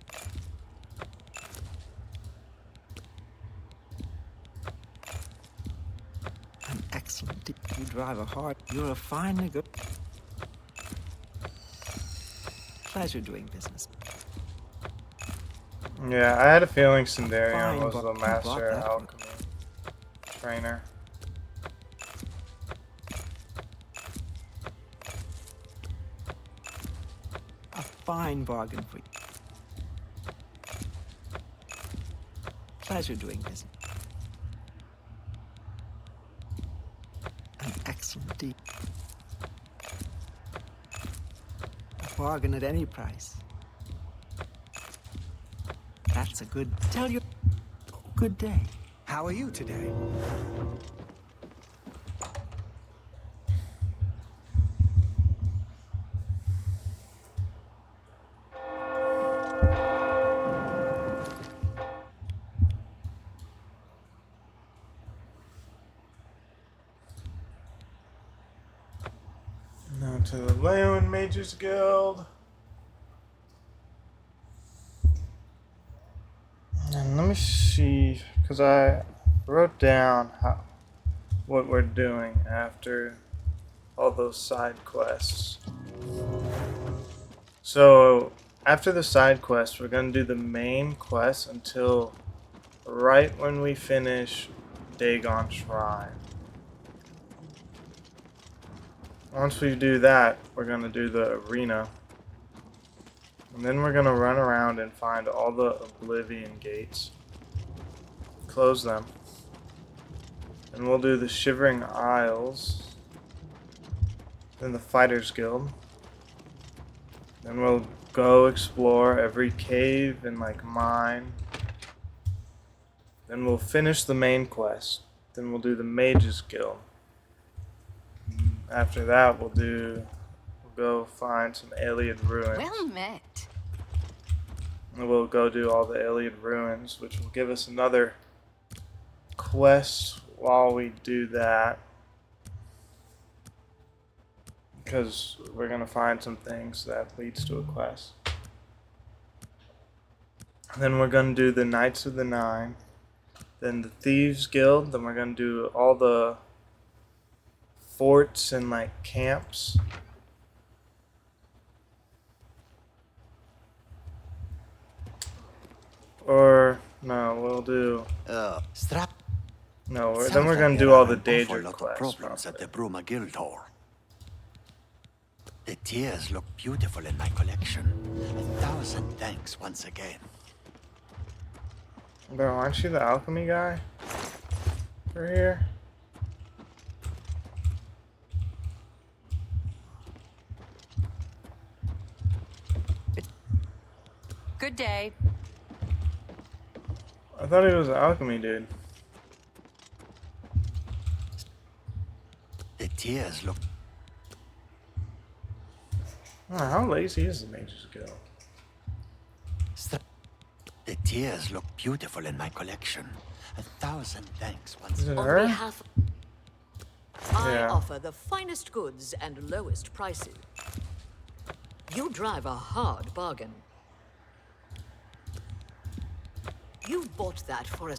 An excellent deal. You drive a hard... You're a fine Pleasure doing business. Yeah, I had a feeling Sindarion Fine, was but the you master bought that for- alchemy trainer. A fine bargain for you. Pleasure doing business. An excellent deal. A bargain at any price. That's a good... Tell you... Good day. How are you today? Now to the Leowin Mages Guild. see, because I wrote down what we're doing after all those side quests. So after the side quests, we're going to do the main quest until right when we finish Dagon Shrine. Once we do that, we're going to do the arena. And then we're going to run around and find all the Oblivion gates. Close them. And we'll do the Shivering Isles. Then the Fighters Guild. Then we'll go explore every cave and like mine. Then we'll finish the main quest. Then we'll do the Mages Guild. After that, we'll go find some Iliad ruins. Well met. And we'll go do all the Iliad ruins, which will give us another quest while we do that. Because we're going to find some things that leads to a quest. And then we're going to do the Knights of the Nine. Then the Thieves Guild. Then we're going to do all the forts and like camps. Or no, we'll do. Strap. No, then we're gonna do all the danger quests. Problems at the Bruma Guildhall. The tears look beautiful in my collection. 1,000 thanks once again. Bro, aren't you the alchemy guy? For here? Good day. I thought he was an alchemy dude. The tears look. Oh, how lazy is the Mages Guild? The tears look beautiful in my collection. 1,000 thanks once Is it again. her? On behalf, I Yeah. offer the finest goods and lowest prices. You drive a hard bargain. You bought that for a...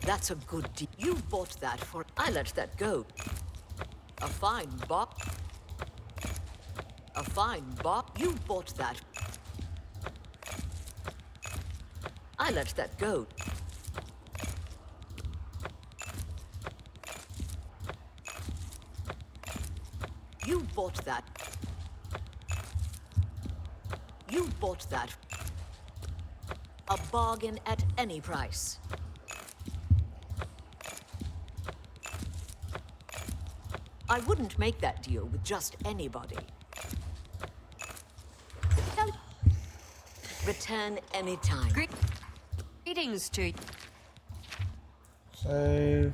That's a good deal. You bought that for... I let that go. A fine bop. A fine bop. You bought that. I let that go. You bought that. You bought that. A bargain at any price. I wouldn't make that deal with just anybody. Return anytime. Greetings to you. Save.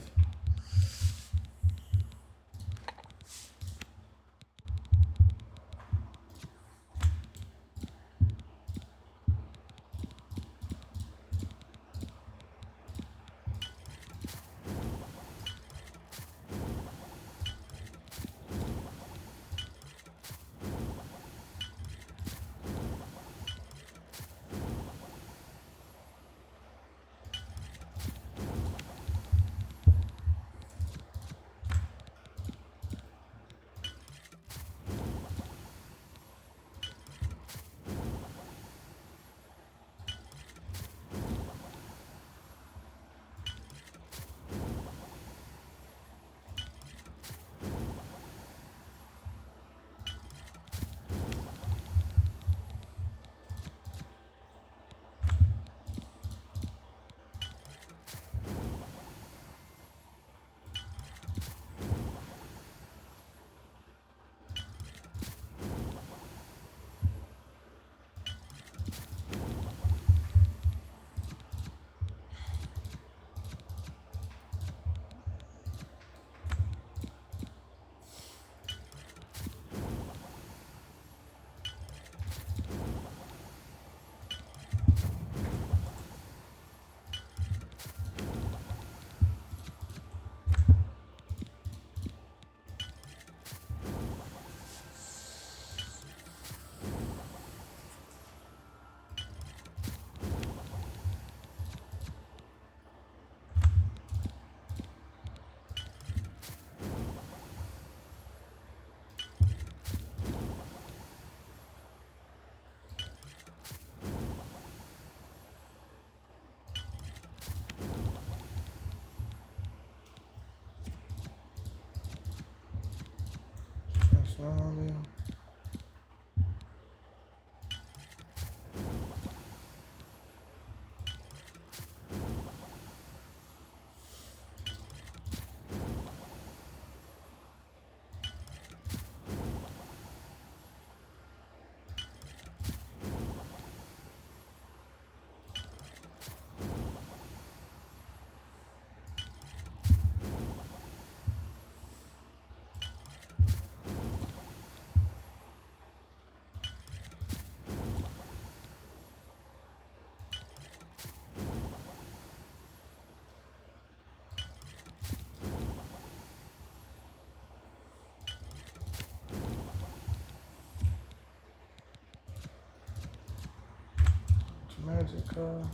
Magical.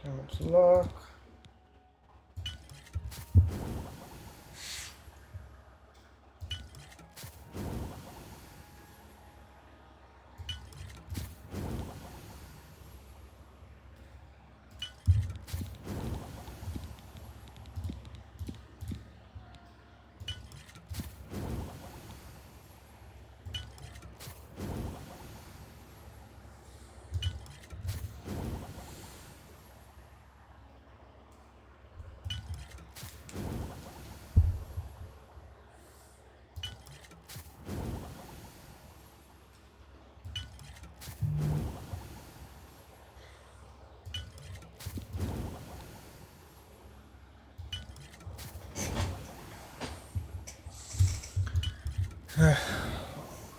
Damage lock. I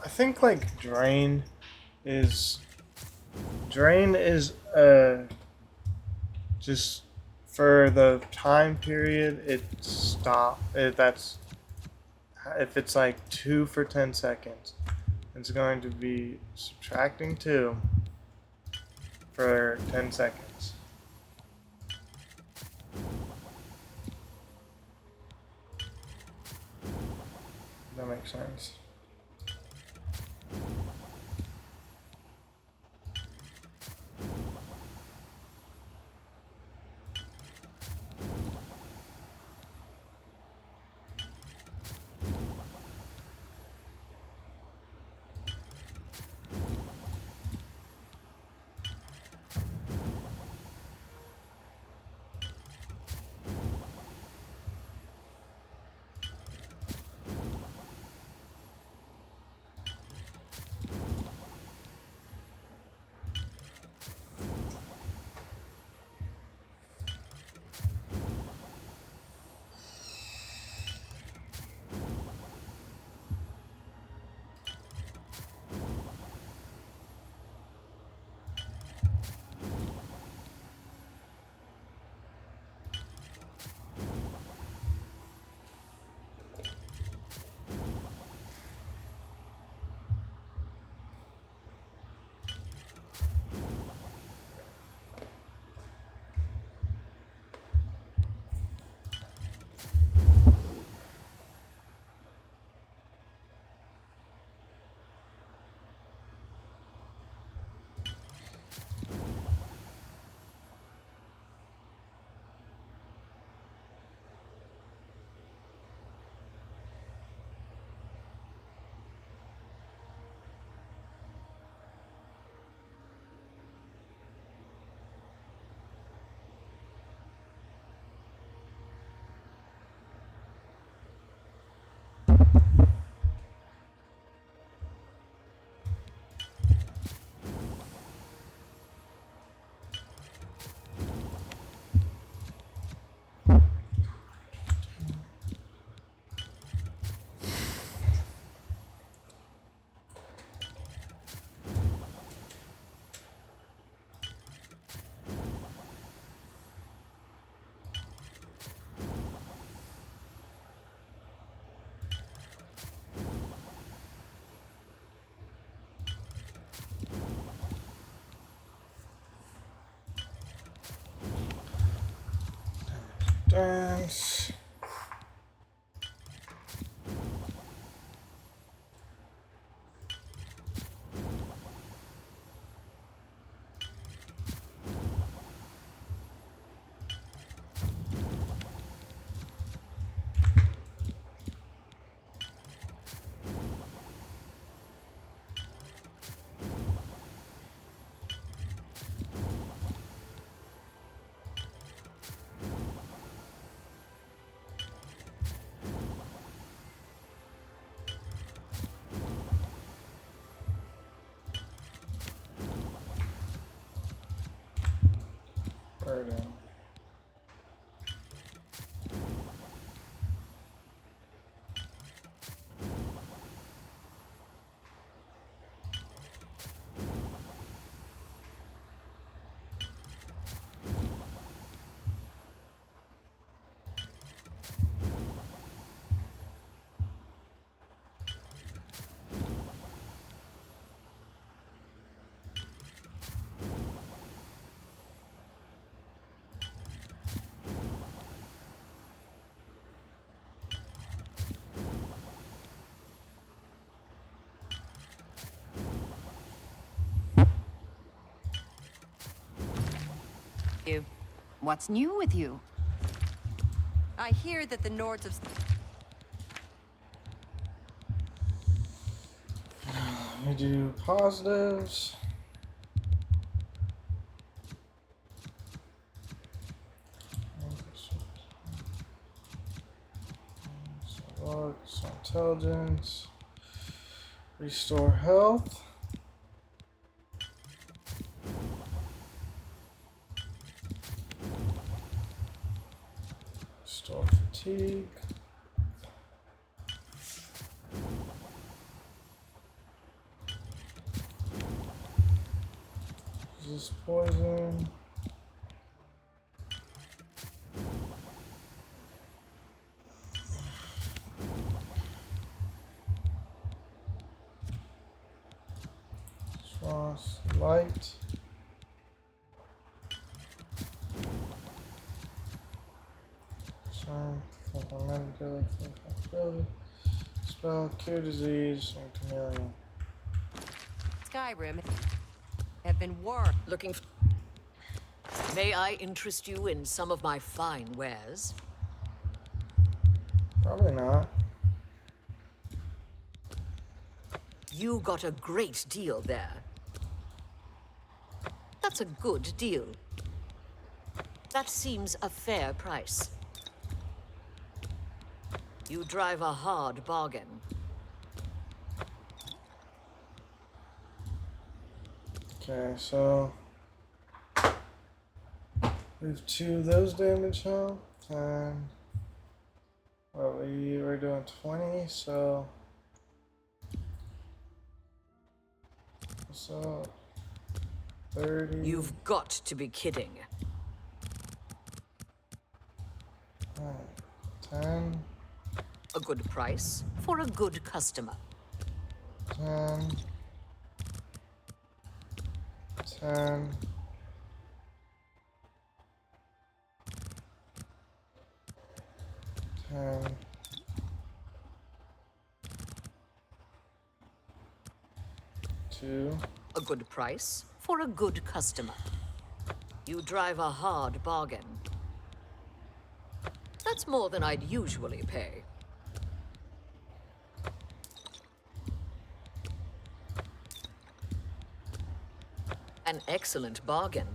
think like drain is just for the time period it stop that's if it's like 2 for 10 seconds it's going to be subtracting 2 for 10 seconds. That makes sense. dance. Right on. You. What's new with you? I hear that the Nords of... We do positives. So intelligence. Restore health. Restore fatigue. Resist poison. Frost, light. Spell, cure disease, and chameleon. Skyrim have been warned. Looking. May I interest you in some of my fine wares? Probably not. You got a great deal there. That's a good deal. That seems a fair price. You drive a hard bargain. Okay, so we have 2 of those damage health, and well, we were doing 20, so 30. You've got to be kidding. 10. A good price for a good customer. 10. 10. 10. 2. A good price for a good customer. You drive a hard bargain. That's more than I'd usually pay. An excellent bargain.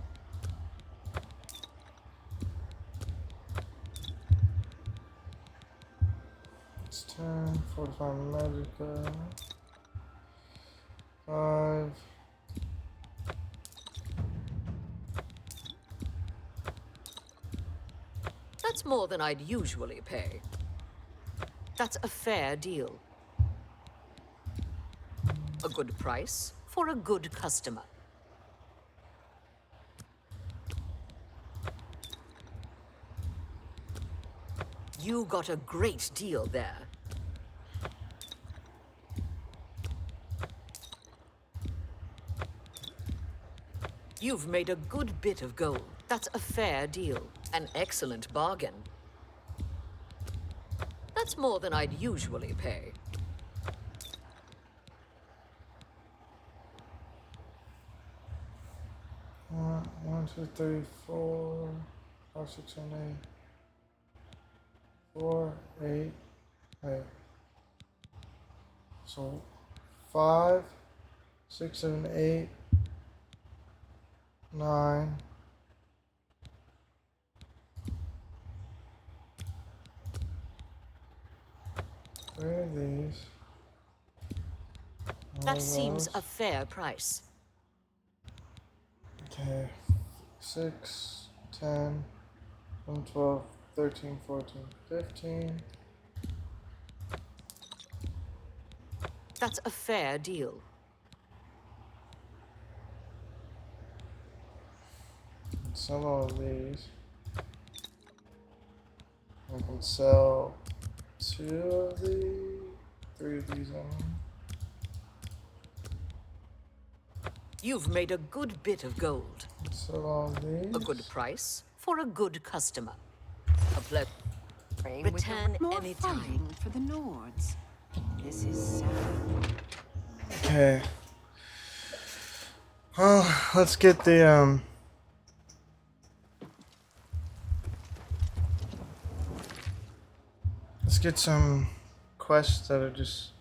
It's 10. 45 magica. 5. That's more than I'd usually pay. That's a fair deal. A good price for a good customer. You got a great deal there. You've made a good bit of gold. That's a fair deal. An excellent bargain. That's more than I'd usually pay. One, two, three, 4, 5, 6, 7, 8. 4, 8. Wait. So 5, 6, 7, 8, 9. Where are these? That seems a fair price. Okay. 6, 10, 11, 12, 13, 14, 15. That's a fair deal. Sell all of these. I can sell 2 of these, 3 of these. You've made a good bit of gold. Sell all these. A good price for a good customer. A pleasure. Return More anytime. fighting For the Nords. This is sad. Okay. Well, let's get the let's get some quests that are just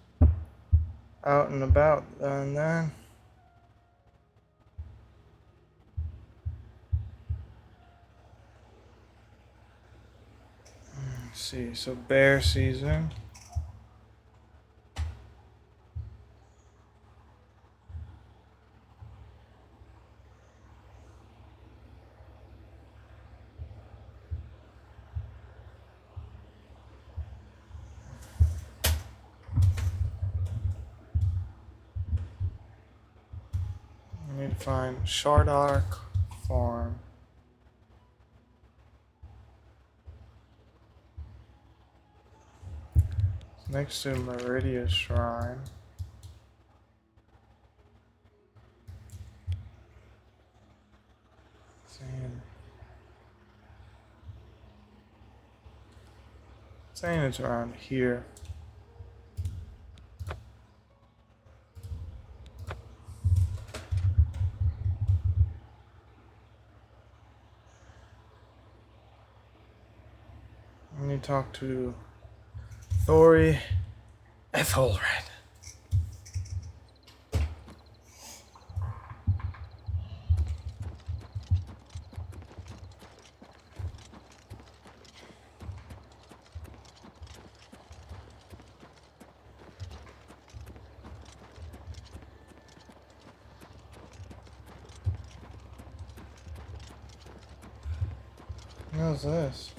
out and about and then. Let's see, so bear season. I need to find Shardark Farm. It's next to Meridia Shrine. Saying it's around here. Let me talk to Thori Ethelred. How's this?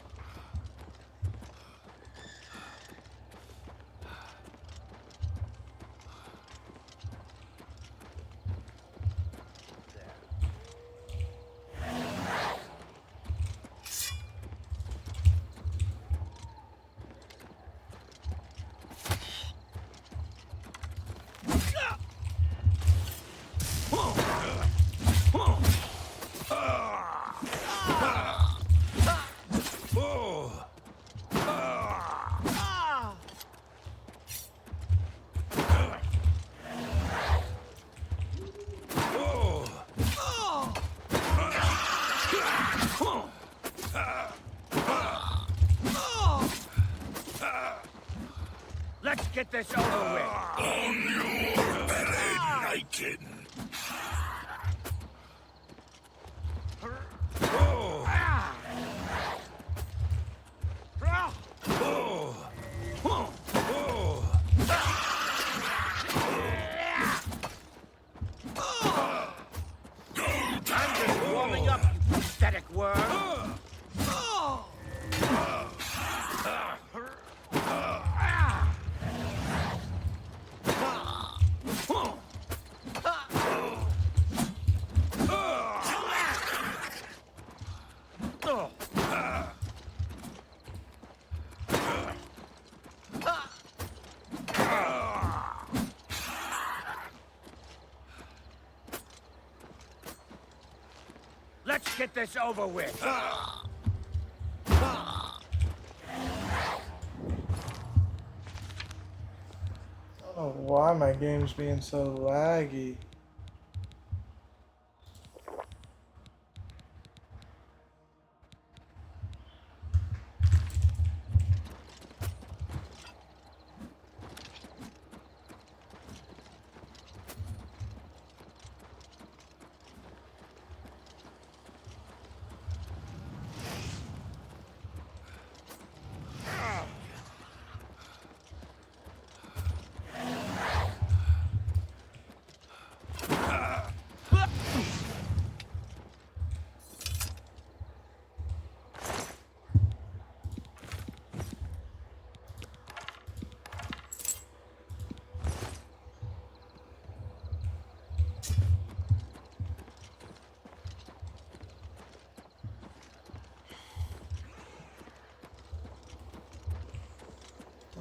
Let's get this over with. I'm just warming up, you pathetic worm. Let's get this over with. Oh, why my game's being so laggy?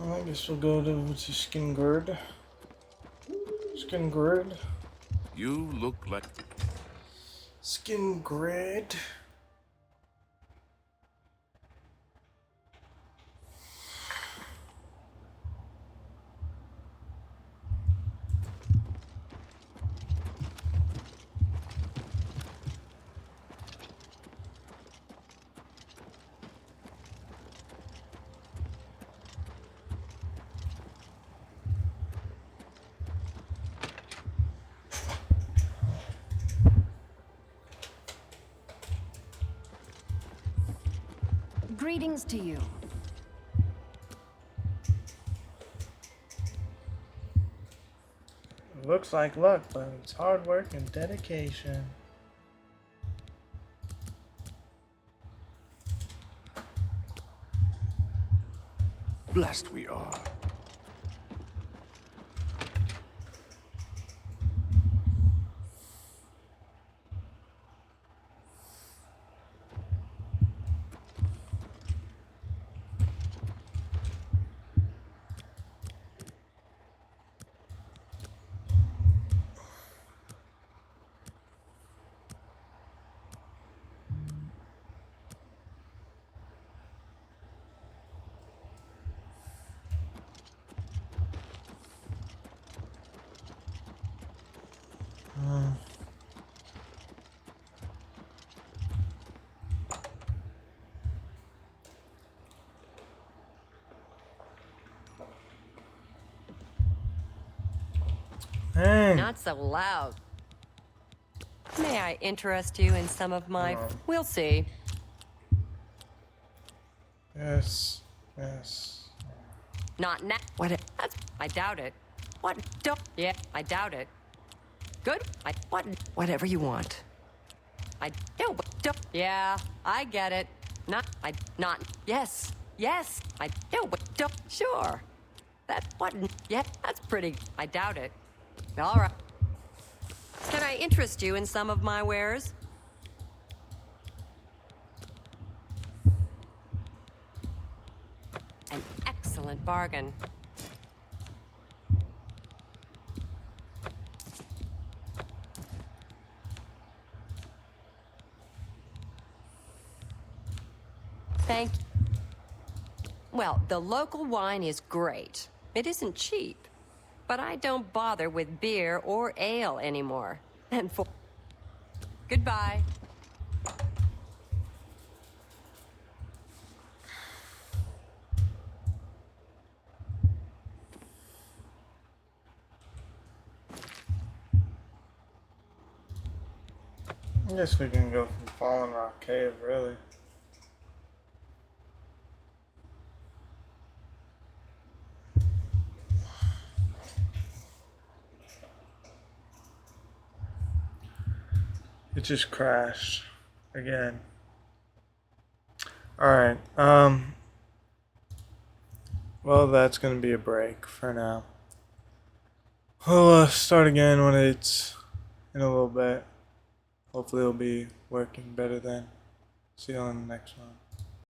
I guess we'll go to Skin Grid. Skin Grid. You look like... Skin Grid. Greetings to you. Looks like luck, but it's hard work and dedication. Blessed we are. Hey. Not so loud. May I interest you in some of my... We'll see. Yes. Yes. Not now. What? I doubt it. What? Don't... Yeah, I doubt it. Good. What? Whatever you want. Don't... Yeah, I get it. Not... Yes. Yes. Don't... Sure. What? Yeah, that's pretty... I doubt it. All right. Can I interest you in some of my wares? An excellent bargain. Thank you. Well, the local wine is great. It isn't cheap. But I don't bother with beer or ale anymore. And for... Goodbye. I guess we can go from Fallen Rock Cave, really. It just crashed again. Alright, well, that's gonna be a break for now. We'll start again when it's in a little bit. Hopefully it'll be working better then. See you on the next one.